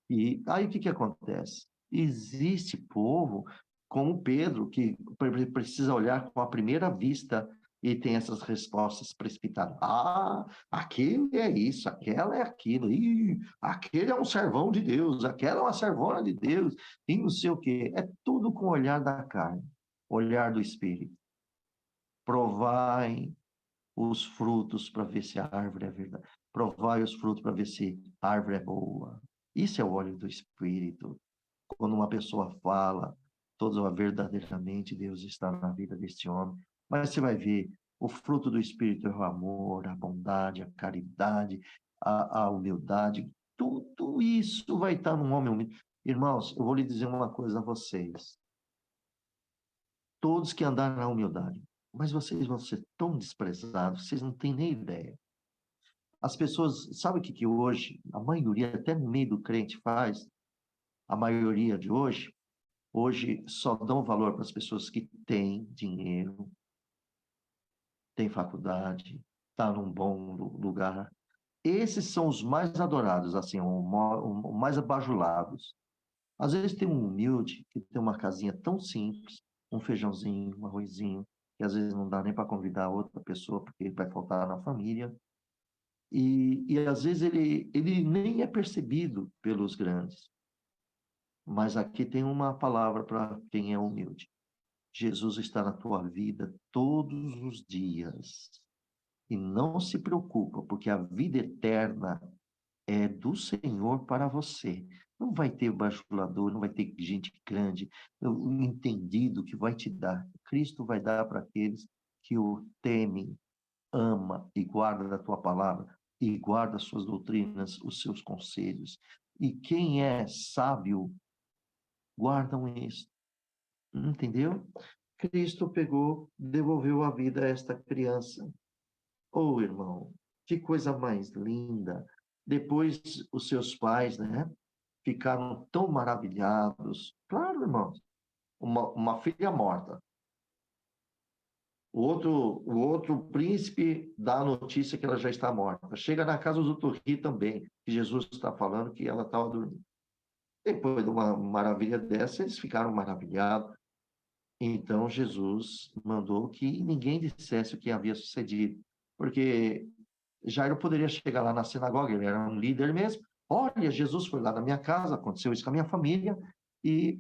e aí o que acontece? Existe povo como Pedro, que precisa olhar com a primeira vista e tem essas respostas precipitadas. Aquele é isso, aquela é aquilo, aquele é um servão de Deus, aquela é uma servona de Deus, e não sei o quê. É tudo com o olhar da carne, olhar do Espírito. Provai os frutos para ver se a árvore é verdade. Provai os frutos para ver se a árvore é boa. Isso é o olho do Espírito. Quando uma pessoa fala, verdadeiramente Deus está na vida deste homem. Mas você vai ver, o fruto do Espírito é o amor, a bondade, a caridade, a humildade. Tudo isso vai estar num homem humilde. Irmãos, eu vou lhe dizer uma coisa a vocês. Todos que andarem na humildade, mas vocês vão ser tão desprezados, vocês não têm nem ideia. As pessoas, sabe o que hoje, a maioria, até no meio do crente faz, a maioria de hoje só dão valor para as pessoas que têm dinheiro, têm faculdade, estão num bom lugar. Esses são os mais adorados, assim, os mais abajulados. Às vezes tem um humilde que tem uma casinha tão simples, um feijãozinho, um arrozinho, que às vezes não dá nem para convidar outra pessoa, porque vai faltar na família. E às vezes ele nem é percebido pelos grandes. Mas aqui tem uma palavra para quem é humilde. Jesus está na tua vida todos os dias. E não se preocupa, porque a vida eterna é do Senhor para você. Não vai ter bajulador, não vai ter gente grande, entendido que vai te dar. Cristo vai dar para aqueles que o teme, ama e guarda a tua palavra, e guarda as suas doutrinas, os seus conselhos. E quem é sábio, guardam isso. Entendeu? Cristo pegou, devolveu a vida a esta criança. Oh, irmão, que coisa mais linda. Depois os seus pais, né, ficaram tão maravilhados. Claro, irmão, uma filha morta. O outro príncipe dá a notícia que ela já está morta. Chega na casa do Torri também, que Jesus está falando que ela estava dormindo. Depois de uma maravilha dessa, eles ficaram maravilhados. Então, Jesus mandou que ninguém dissesse o que havia sucedido, porque Jairo poderia chegar lá na sinagoga, ele era um líder mesmo. Olha, Jesus foi lá na minha casa, aconteceu isso com a minha família, e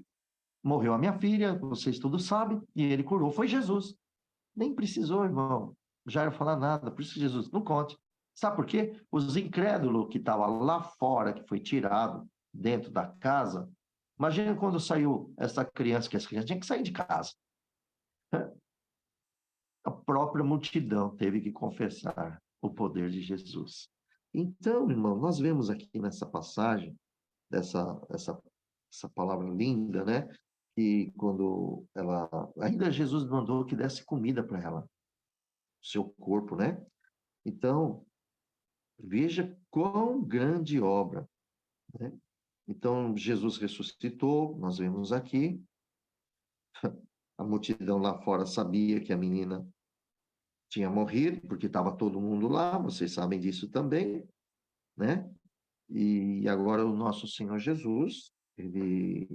morreu a minha filha, vocês todos sabem, e ele curou, foi Jesus. Nem precisou, irmão, Jairo falar nada, por isso que Jesus, não conte. Sabe por quê? Os incrédulos que estavam lá fora, que foi tirado dentro da casa, imagina quando saiu essa criança, que essa criança tinha que sair de casa. A própria multidão teve que confessar o poder de Jesus. Então, irmão, nós vemos aqui nessa passagem, essa palavra linda, né? Que quando ela. Ainda Jesus mandou que desse comida para ela, seu corpo, né? Então, veja quão grande obra, né? Então, Jesus ressuscitou, nós vemos aqui. A multidão lá fora sabia que a menina tinha morrido, porque estava todo mundo lá, vocês sabem disso também, né? E agora o nosso Senhor Jesus, ele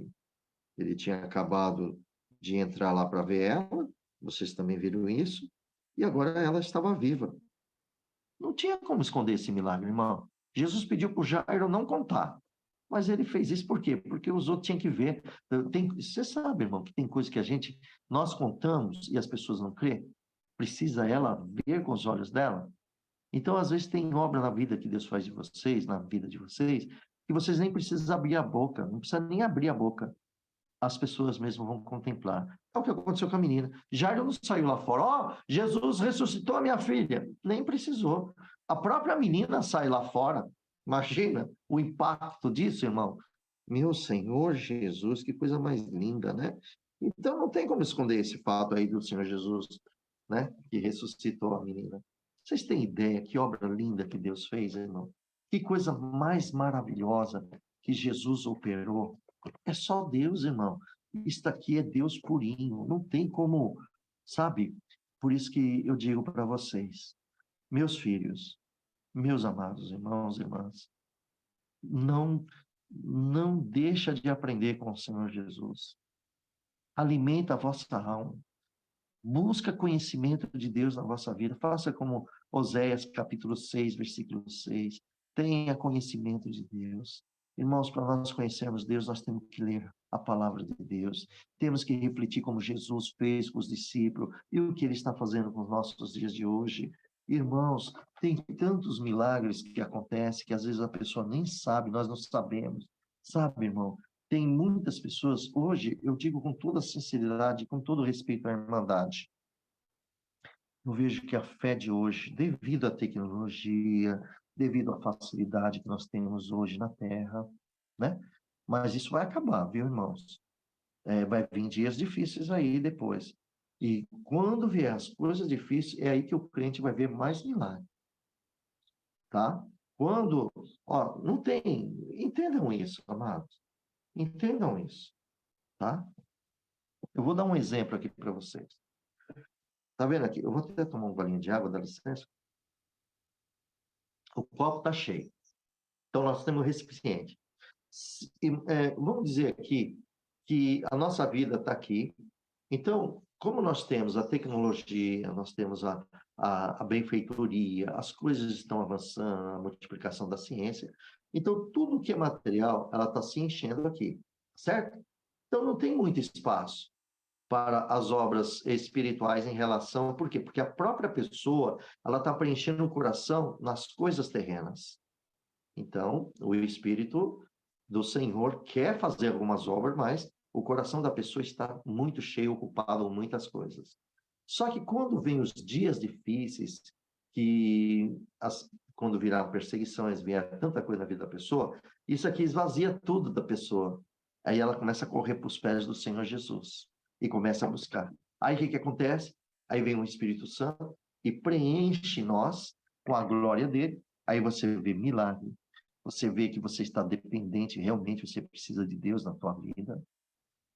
tinha acabado de entrar lá para ver ela, vocês também viram isso, e agora ela estava viva. Não tinha como esconder esse milagre, irmão. Jesus pediu para o Jairo não contar, mas ele fez isso por quê? Porque os outros tinham que ver. Você sabe, irmão, que tem coisa que nós contamos e as pessoas não crêem. Precisa ela ver com os olhos dela. Então, às vezes, tem obra na vida que Deus faz de vocês, na vida de vocês, que vocês nem precisam abrir a boca, não precisa nem abrir a boca. As pessoas mesmo vão contemplar. É o que aconteceu com a menina. Jairo não saiu lá fora. Ó, oh, Jesus ressuscitou a minha filha. Nem precisou. A própria menina sai lá fora. Imagina o impacto disso, irmão. Meu Senhor Jesus, que coisa mais linda, né? Então, não tem como esconder esse fato aí do Senhor Jesus, né? Que ressuscitou a menina. Vocês têm ideia que obra linda que Deus fez, irmão? Que coisa mais maravilhosa que Jesus operou. É só Deus, irmão. Isto aqui é Deus purinho. Não tem como, sabe? Por isso que eu digo para vocês, meus filhos, meus amados irmãos e irmãs, não, não deixa de aprender com o Senhor Jesus. Alimenta a vossa alma. Busca conhecimento de Deus na vossa vida. Faça como Oséias, capítulo 6, versículo 6. Tenha conhecimento de Deus. Irmãos, para nós conhecermos Deus, nós temos que ler a palavra de Deus. Temos que refletir como Jesus fez com os discípulos e o que Ele está fazendo com os nossos dias de hoje. Irmãos, tem tantos milagres que acontecem que às vezes a pessoa nem sabe, nós não sabemos. Sabe, irmão? Tem muitas pessoas, hoje, eu digo com toda sinceridade, com todo respeito à Irmandade, eu vejo que a fé de hoje, devido à tecnologia, devido à facilidade que nós temos hoje na Terra, né? Mas isso vai acabar, viu, irmãos? Vai vir dias difíceis aí depois. E quando vier as coisas difíceis, é aí que o crente vai ver mais milagre, tá? Quando, ó, não tem, entendam isso, amados. Entendam isso, tá? Eu vou dar um exemplo aqui para vocês. Tá vendo aqui? Eu vou até tomar um golinho de água, dá licença. O copo está cheio. Então, nós temos recipiente. Vamos dizer aqui que a nossa vida está aqui. Então, como nós temos a tecnologia, nós temos a benfeitoria, as coisas estão avançando, a multiplicação da ciência. Então, tudo que é material, ela está se enchendo aqui, certo? Então, não tem muito espaço para as obras espirituais em relação... Por quê? Porque a própria pessoa, ela está preenchendo o coração nas coisas terrenas. Então, o Espírito do Senhor quer fazer algumas obras, mas o coração da pessoa está muito cheio, ocupado com muitas coisas. Só que quando vem os dias difíceis, que quando virar perseguições, vier tanta coisa na vida da pessoa, isso aqui esvazia tudo da pessoa. Aí ela começa a correr para os pés do Senhor Jesus e começa a buscar. Aí o que acontece? Aí vem o Espírito Santo e preenche nós com a glória dele. Aí você vê milagre. Você vê que você está dependente, realmente você precisa de Deus na tua vida.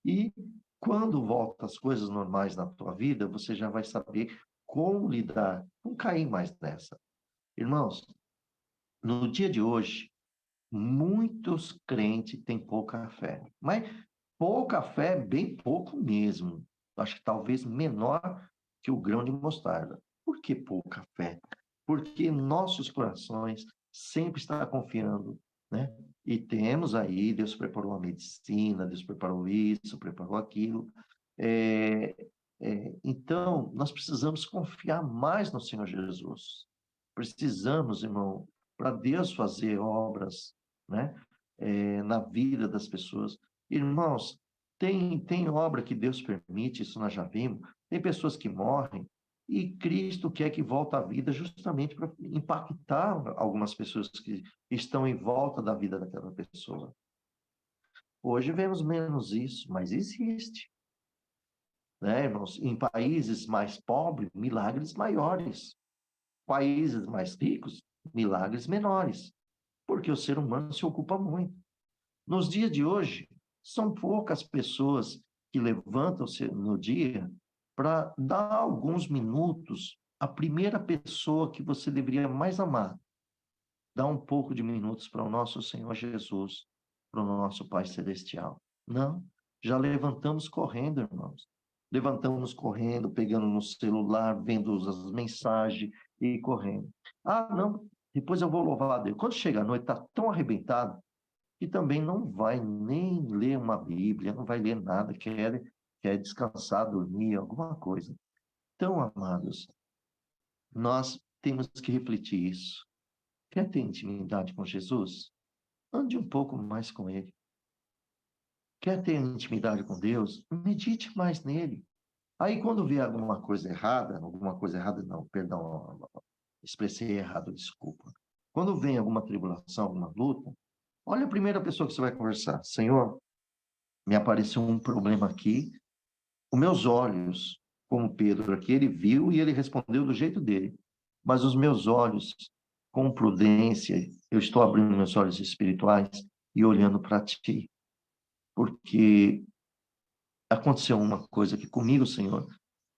E quando voltam as coisas normais na tua vida, você já vai saber como lidar, não cair mais nessa. Irmãos, no dia de hoje, muitos crentes têm pouca fé, mas pouca fé, bem pouco mesmo. Acho que talvez menor que o grão de mostarda. Por que pouca fé? Porque nossos corações sempre estão confiando, né? E temos aí, Deus preparou a medicina, Deus preparou isso, preparou aquilo. Então, nós precisamos confiar mais no Senhor Jesus. Precisamos, irmão, para Deus fazer obras, né? Na vida das pessoas. Irmãos, tem obra que Deus permite, isso nós já vimos. Tem pessoas que morrem e Cristo quer que volte à vida justamente para impactar algumas pessoas que estão em volta da vida daquela pessoa. Hoje vemos menos isso, mas existe, né, irmãos? Em países mais pobres, milagres maiores. Países mais ricos, milagres menores, porque o ser humano se ocupa muito. Nos dias de hoje, são poucas pessoas que levantam-se no dia para dar alguns minutos à primeira pessoa que você deveria mais amar. Dá um pouco de minutos para o nosso Senhor Jesus, para o nosso Pai Celestial. Não, já levantamos correndo, irmãos. Levantamos correndo, pegando no celular, vendo as mensagens e correndo. Ah, não, depois eu vou louvar a Deus. Quando chega a noite, está tão arrebentado que também não vai nem ler uma Bíblia, não vai ler nada, quer descansar, dormir, alguma coisa. Então, amados, nós temos que refletir isso. Quer ter intimidade com Jesus? Ande um pouco mais com Ele. Quer ter intimidade com Deus? Medite mais nele. Aí, quando vê alguma coisa errada, não, perdão, expressei errado, desculpa. Quando vem alguma tribulação, alguma luta, olha a primeira pessoa que você vai conversar. Senhor, me apareceu um problema aqui. Os meus olhos, como Pedro aqui, ele viu e ele respondeu do jeito dele. Mas os meus olhos, com prudência, eu estou abrindo meus olhos espirituais e olhando para ti. Porque aconteceu uma coisa aqui comigo, Senhor,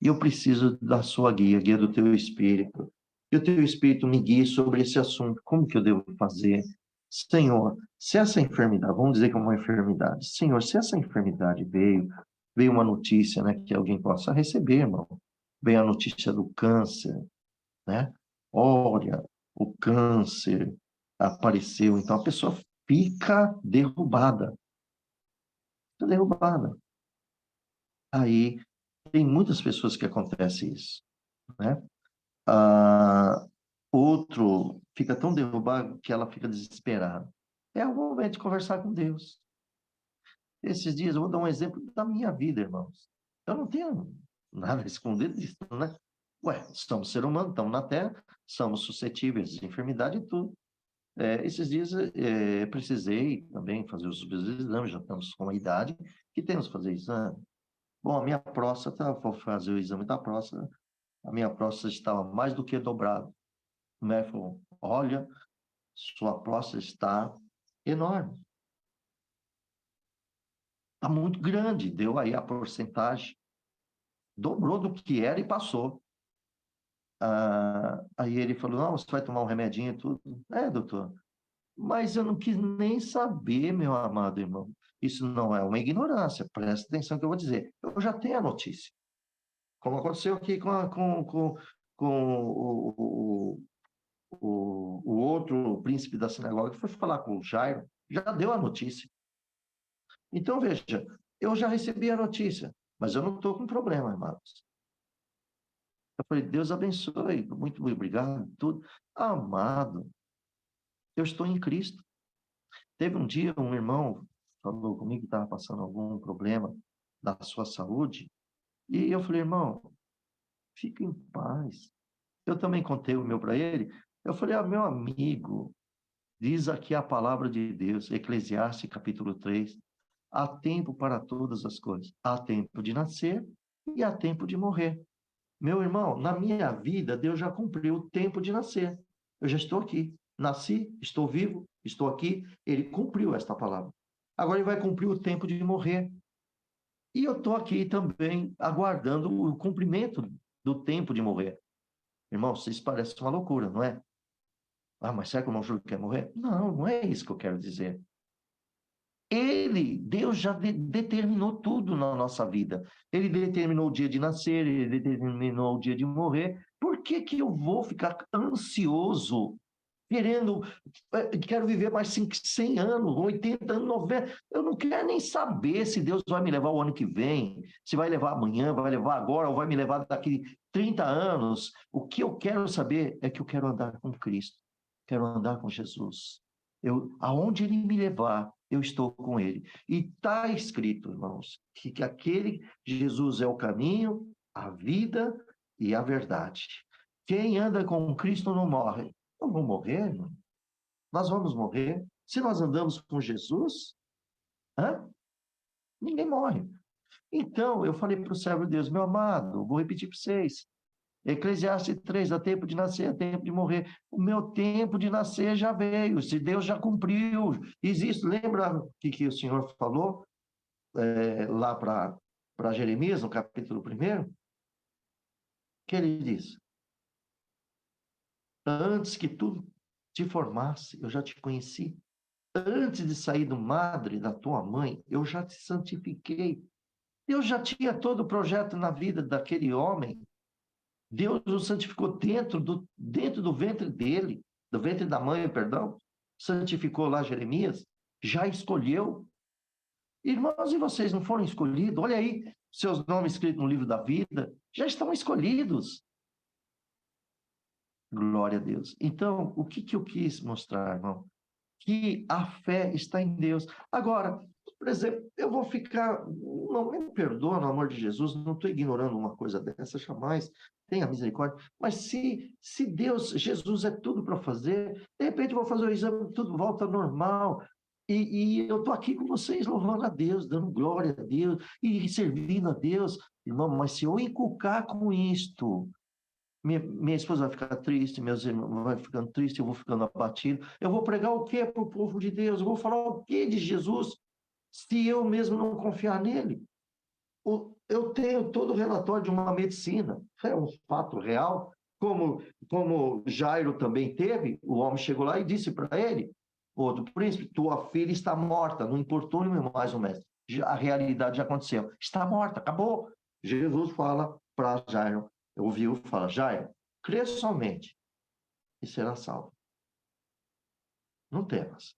e eu preciso da sua guia, guia do teu Espírito. Que o teu Espírito me guie sobre esse assunto. Como que eu devo fazer? Senhor, se essa enfermidade, vamos dizer que é uma enfermidade. Senhor, se essa enfermidade veio uma notícia, né, que alguém possa receber, irmão. Veio a notícia do câncer, né? Olha, o câncer apareceu. Então a pessoa fica derrubada. Fica derrubada. Aí tem muitas pessoas que acontece isso, né? Outro fica tão derrubado que ela fica desesperada. É o momento de conversar com Deus. Esses dias, eu vou dar um exemplo da minha vida, irmãos. Eu não tenho nada a esconder disso, né? Ué, somos ser humano, estamos na Terra, somos suscetíveis de enfermidade e tudo. Esses dias, precisei também fazer os meus exames, já estamos com a idade que temos que fazer exame. Bom, a minha próstata, vou fazer o exame da próstata, a minha próstata estava mais do que dobrada. O médico falou, olha, sua próstata está enorme. Está muito grande, deu aí a porcentagem. Dobrou do que era e passou. Aí ele falou, não, você vai tomar um remedinho e tudo. Doutor, mas eu não quis nem saber, meu amado irmão. Isso não é uma ignorância, presta atenção no que eu vou dizer. Eu já tenho a notícia. Como aconteceu aqui com o outro príncipe da sinagoga, que foi falar com o Jairo, já deu a notícia. Então, veja, eu já recebi a notícia, mas eu não estou com problema, irmãos. Eu falei, Deus abençoe, muito obrigado, tudo. Amado, eu estou em Cristo. Teve um dia, um irmão falou comigo que estava passando algum problema da sua saúde, e eu falei, irmão, fica em paz. Eu também contei o meu para ele. Eu falei, meu amigo, diz aqui a palavra de Deus, Eclesiastes capítulo 3, há tempo para todas as coisas. Há tempo de nascer e há tempo de morrer. Meu irmão, na minha vida, Deus já cumpriu o tempo de nascer. Eu já estou aqui. Nasci, estou vivo, estou aqui. Ele cumpriu esta palavra. Agora ele vai cumprir o tempo de morrer. E eu estou aqui também aguardando o cumprimento do tempo de morrer. Irmão, isso parece uma loucura, não é? Mas será que o irmão Júlio quer morrer? Não, não é isso que eu quero dizer. Deus já determinou tudo na nossa vida. Ele determinou o dia de nascer, ele determinou o dia de morrer. Por que que eu vou ficar ansioso, quero viver mais 100 anos, 80 anos, 90? Eu não quero nem saber se Deus vai me levar o ano que vem, se vai levar amanhã, vai levar agora, ou vai me levar daqui 30 anos. O que eu quero saber é que eu quero andar com Cristo, quero andar com Jesus. Aonde Ele me levar, eu estou com Ele. E está escrito, irmãos, que aquele Jesus é o caminho, a vida e a verdade. Quem anda com Cristo não morre. Não vou morrer, irmão. Nós vamos morrer. Se nós andamos com Jesus, ninguém morre. Então, eu falei para o servo de Deus, meu amado, vou repetir para vocês. Eclesiastes 3, há tempo de nascer, há tempo de morrer. O meu tempo de nascer já veio, se Deus já cumpriu. Existe, lembra o que o Senhor falou lá para Jeremias, no capítulo 1? Que ele diz, antes que tu te formasse, eu já te conheci. Antes de sair do madre da tua mãe, eu já te santifiquei. Eu já tinha todo o projeto na vida daquele homem. Deus o santificou dentro do ventre dele, do ventre da mãe, perdão. Santificou lá Jeremias, já escolheu. Irmãos, e vocês não foram escolhidos? Olha aí, seus nomes escritos no livro da vida, já estão escolhidos. Glória a Deus. Então, o que eu quis mostrar, irmão? Que a fé está em Deus. Agora, por exemplo, eu vou ficar, não me perdoa, no amor de Jesus, não estou ignorando uma coisa dessa, jamais, tenha misericórdia, mas se Deus, Jesus é tudo para fazer, de repente eu vou fazer o exame, tudo volta normal, e eu estou aqui com vocês louvando a Deus, dando glória a Deus, e servindo a Deus, irmão, mas se eu inculcar com isto, minha esposa vai ficar triste, meus irmãos vão ficando tristes, eu vou ficando abatido. Eu vou pregar o quê para o povo de Deus? Eu vou falar o quê de Jesus se eu mesmo não confiar nele? Eu tenho todo o relatório de uma medicina, é um fato real, como Jairo também teve, o homem chegou lá e disse para ele, outro príncipe, tua filha está morta, não importune mais o mestre. A realidade já aconteceu, está morta, acabou. Jesus fala para Jairo, ouviu, fala, Jairo, crê somente e será salvo. Não temas.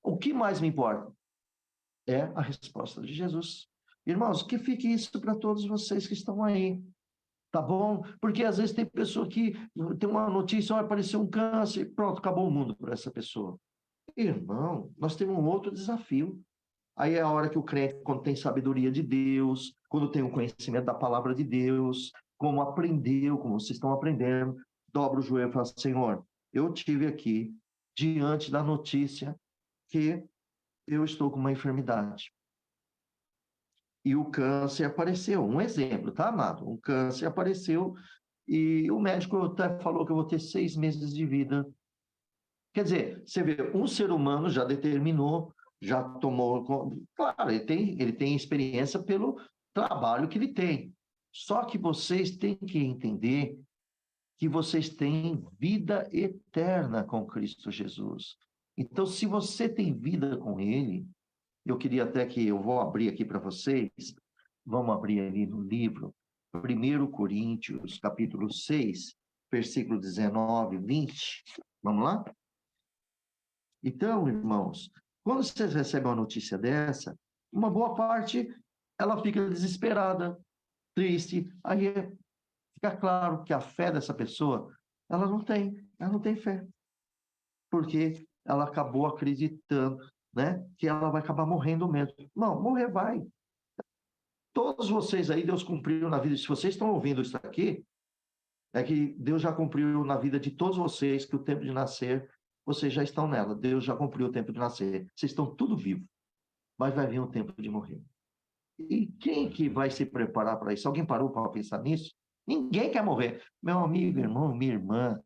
O que mais me importa é a resposta de Jesus. Irmãos, que fique isso para todos vocês que estão aí, tá bom? Porque às vezes tem pessoa que tem uma notícia, vai aparecer um câncer, pronto, acabou o mundo para essa pessoa. Irmão, nós temos um outro desafio. Aí é a hora que o crente, quando tem sabedoria de Deus, quando tem o conhecimento da palavra de Deus, como aprendeu, como vocês estão aprendendo, dobra o joelho e fala, Senhor, eu tive aqui diante da notícia que eu estou com uma enfermidade. E o câncer apareceu. Um exemplo, tá, amado? Um câncer apareceu e o médico até falou que eu vou ter 6 meses de vida. Quer dizer, você vê, um ser humano já determinou, já tomou. Claro, ele tem experiência pelo trabalho que ele tem. Só que vocês têm que entender que vocês têm vida eterna com Cristo Jesus. Então, se você tem vida com Ele, eu queria até que eu vou abrir aqui para vocês, vamos abrir ali no livro, 1 Coríntios, capítulo 6, versículo 19, 20. Vamos lá? Então, irmãos, quando vocês recebem uma notícia dessa, uma boa parte, ela fica desesperada, triste, aí fica claro que a fé dessa pessoa, ela não tem fé, porque ela acabou acreditando, né, que ela vai acabar morrendo mesmo. Não, morrer vai. todos vocês aí, Deus cumpriu na vida. Se vocês estão ouvindo isso aqui, é que Deus já cumpriu na vida de todos vocês, que o tempo de nascer, vocês já estão nela. Deus já cumpriu o tempo de nascer. Vocês estão tudo vivos, mas vai vir o tempo de morrer. E quem que vai se preparar para isso? Alguém parou para pensar nisso? Ninguém quer morrer. Meu amigo, irmão, minha irmã,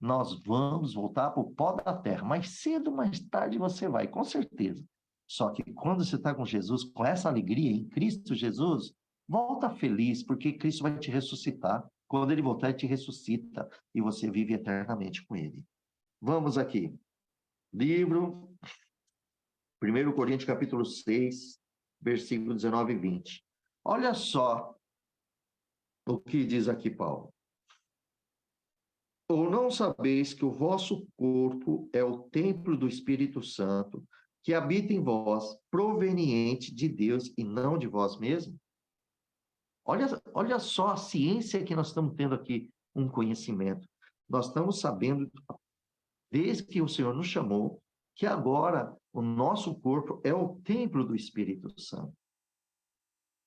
nós vamos voltar para o pó da terra. Mais cedo, mais tarde você vai, com certeza. Só que quando você está com Jesus, com essa alegria em Cristo Jesus, volta feliz, porque Cristo vai te ressuscitar. Quando ele voltar, ele te ressuscita e você vive eternamente com ele. Vamos aqui. Livro 1 Coríntios capítulo 6, versículo 19 e 20. Olha só o que diz aqui Paulo. Ou não sabeis que o vosso corpo é o templo do Espírito Santo, que habita em vós, proveniente de Deus e não de vós mesmos? Olha só a ciência que nós estamos tendo aqui, um conhecimento. Nós estamos sabendo, desde que o Senhor nos chamou, que agora o nosso corpo é o templo do Espírito Santo.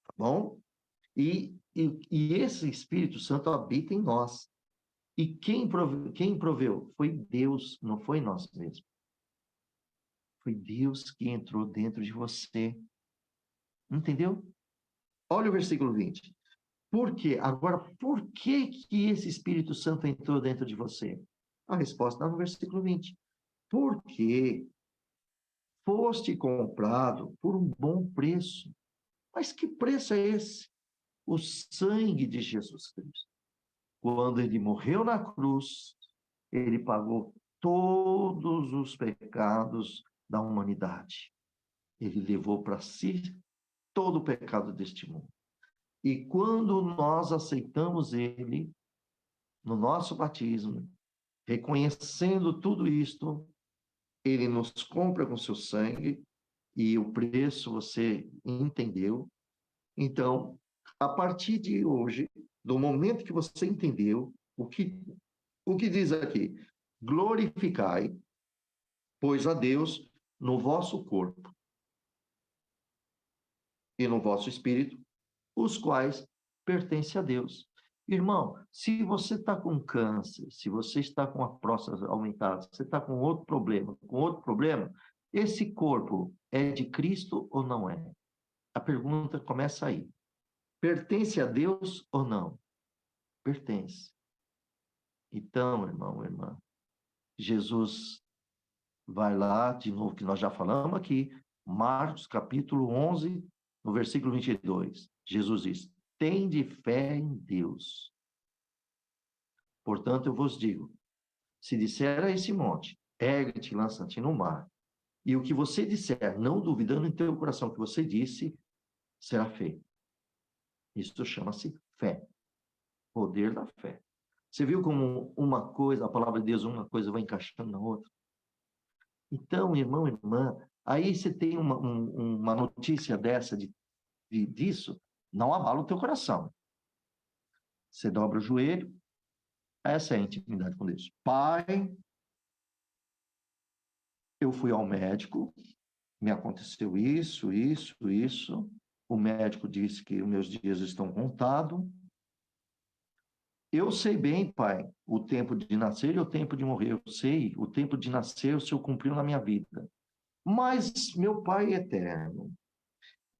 Tá bom? E esse Espírito Santo habita em nós. E quem proveu? Foi Deus, não foi nós mesmos. Foi Deus que entrou dentro de você. Entendeu? Olha o versículo 20. Por quê? Agora, por que esse Espírito Santo entrou dentro de você? A resposta está no versículo 20. Porque foste comprado por um bom preço. Mas que preço é esse? O sangue de Jesus Cristo. Quando ele morreu na cruz, ele pagou todos os pecados da humanidade. Ele levou para si todo o pecado deste mundo. E quando nós aceitamos ele no nosso batismo, reconhecendo tudo isto, ele nos compra com seu sangue e o preço você entendeu. Então, a partir de hoje, do momento que você entendeu, o que diz aqui? Glorificai, pois a Deus no vosso corpo e no vosso espírito, os quais pertencem a Deus. Irmão, se você está com câncer, se você está com a próstata aumentada, se você está com outro problema, esse corpo é de Cristo ou não é? A pergunta começa aí. Pertence a Deus ou não? Pertence. Então, irmão, irmã, Jesus vai lá, de novo, que nós já falamos aqui, Marcos capítulo 11, no versículo 22. Jesus diz, tende fé em Deus. Portanto, eu vos digo, se disser a esse monte, ergue-te e lança-te no mar, e o que você disser, não duvidando em teu coração que você disse, será feito. Isso chama-se fé. Poder da fé. Você viu como uma coisa, a palavra de Deus, uma coisa vai encaixando na outra? Então, irmão, irmã, aí você tem uma notícia dessa, disso, não abala o teu coração. Você dobra o joelho, essa é a intimidade com Deus. Pai, eu fui ao médico, me aconteceu isso. O médico disse que os meus dias estão contados. Eu sei bem, Pai, o tempo de nascer e o tempo de morrer. Eu sei, o tempo de nascer o Senhor cumpriu na minha vida. Mas, meu Pai eterno,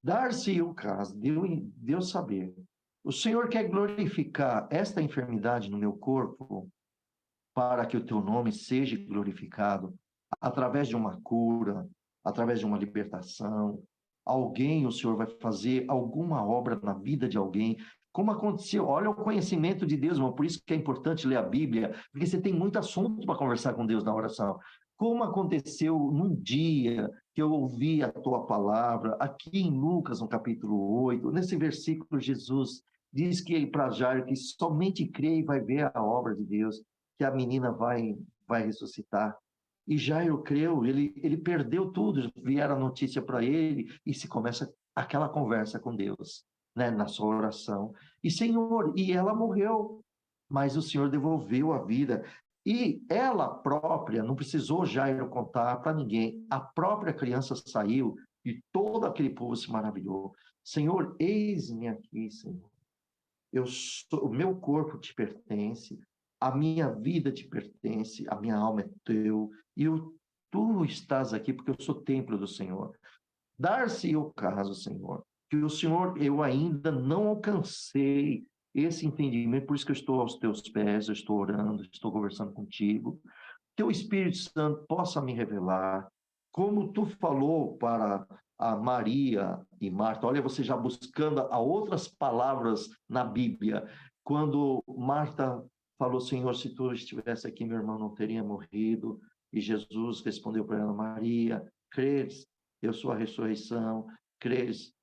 dar-se o caso de eu saber, o Senhor quer glorificar esta enfermidade no meu corpo para que o teu nome seja glorificado através de uma cura, através de uma libertação. Alguém, o Senhor vai fazer alguma obra na vida de alguém, como aconteceu, olha o conhecimento de Deus, irmão, por isso que é importante ler a Bíblia, porque você tem muito assunto para conversar com Deus na oração. Como aconteceu num dia que eu ouvi a tua palavra, aqui em Lucas, no capítulo 8, nesse versículo, Jesus diz que para Jairo, que somente crê e vai ver a obra de Deus, que a menina vai ressuscitar. E Jairo creu, ele perdeu tudo, vieram a notícia para ele, e se começa aquela conversa com Deus, né, na sua oração. E Senhor, e ela morreu, mas o Senhor devolveu a vida. E ela própria, não precisou Jairo contar para ninguém, a própria criança saiu E todo aquele povo se maravilhou. Senhor, eis-me aqui, Senhor. O meu corpo te pertence, a minha vida te pertence, a minha alma é teu, tu estás aqui porque eu sou templo do Senhor. Dar-se o caso, Senhor, que o Senhor, eu ainda não alcancei esse entendimento, por isso que eu estou aos teus pés, eu estou orando, estou conversando contigo, que o Espírito Santo possa me revelar, como tu falou para a Maria e Marta, olha você já buscando a outras palavras na Bíblia, quando Marta falou, Senhor, se tu estivesse aqui, meu irmão não teria morrido, e Jesus respondeu para ela, Maria, creres, eu sou a ressurreição, creres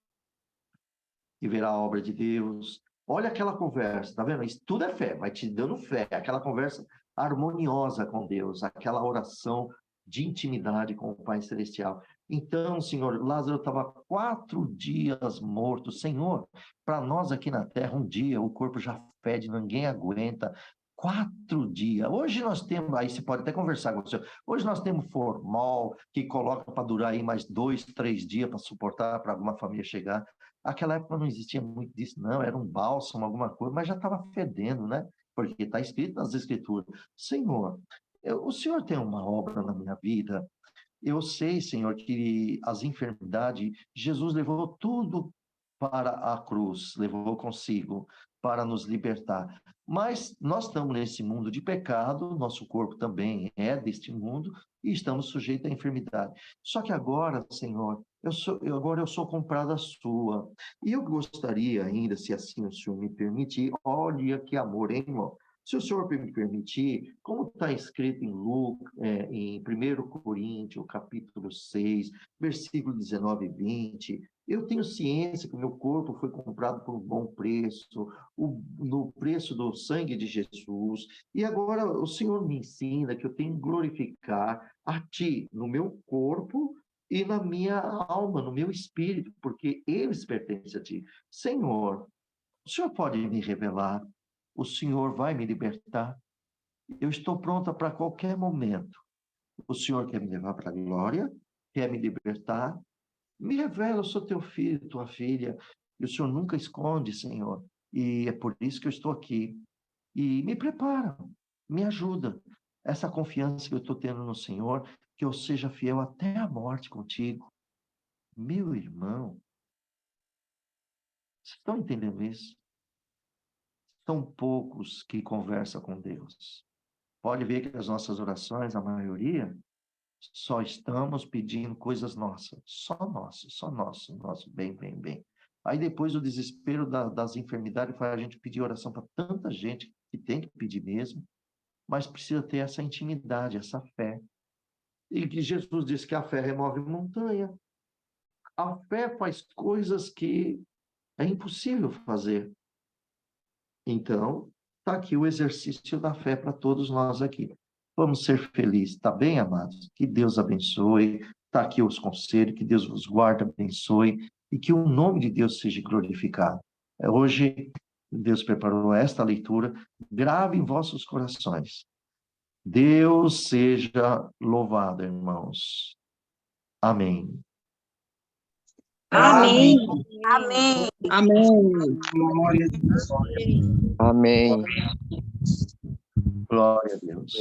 e verá a obra de Deus. Olha aquela conversa, tá vendo? Isso tudo é fé, vai te dando fé, aquela conversa harmoniosa com Deus, aquela oração de intimidade com o Pai Celestial. Então, Senhor, Lázaro estava 4 dias morto. Senhor, para nós aqui na Terra, um dia o corpo já fede, ninguém aguenta. 4 dias. Hoje nós temos, aí você pode até conversar com você, hoje nós temos formol, que coloca para durar aí mais 2, 3 dias para suportar, para alguma família chegar. Aquela época não existia muito disso, não, era um bálsamo, alguma coisa, mas já estava fedendo, né? Porque está escrito nas Escrituras. Senhor, o Senhor tem uma obra na minha vida. Eu sei, Senhor, que as enfermidades, Jesus levou tudo para a cruz, levou consigo para nos libertar. Mas nós estamos nesse mundo de pecado, nosso corpo também é deste mundo e estamos sujeitos à enfermidade. Só que agora, Senhor, agora eu sou comprada sua. E eu gostaria ainda, se assim o Senhor me permitir, olha que amor, hein, irmão? Se o Senhor me permitir, como está escrito em 1 Coríntios, capítulo 6, versículo 19 e 20, eu tenho ciência que o meu corpo foi comprado por um bom preço, no preço do sangue de Jesus, e agora o Senhor me ensina que eu tenho que glorificar a Ti no meu corpo e na minha alma, no meu espírito, porque eles pertencem a Ti. Senhor, o Senhor pode me revelar, o Senhor vai me libertar, eu estou pronta para qualquer momento. O Senhor quer me levar para a glória, quer me libertar, me revela, eu sou teu filho, tua filha, e o Senhor nunca esconde, Senhor, e é por isso que eu estou aqui. E me prepara, me ajuda. Essa confiança que eu estou tendo no Senhor, que eu seja fiel até a morte contigo. Meu irmão, vocês estão entendendo isso? São poucos que conversam com Deus. Pode ver que as nossas orações, a maioria, só estamos pedindo coisas nossas, só nosso, bem, bem, bem. Aí depois o desespero das enfermidades faz a gente pedir oração para tanta gente que tem que pedir mesmo, mas precisa ter essa intimidade, essa fé. E que Jesus disse que a fé remove montanha. A fé faz coisas que é impossível fazer. Então, está aqui o exercício da fé para todos nós aqui. Vamos ser felizes, tá bem, amados? Que Deus abençoe. Está aqui os conselhos, que Deus vos guarde, abençoe e que o nome de Deus seja glorificado. Hoje, Deus preparou esta leitura, grave em vossos corações. Deus seja louvado, irmãos. Amém. Amém. Amém. Amém. Amém. Glória a Deus.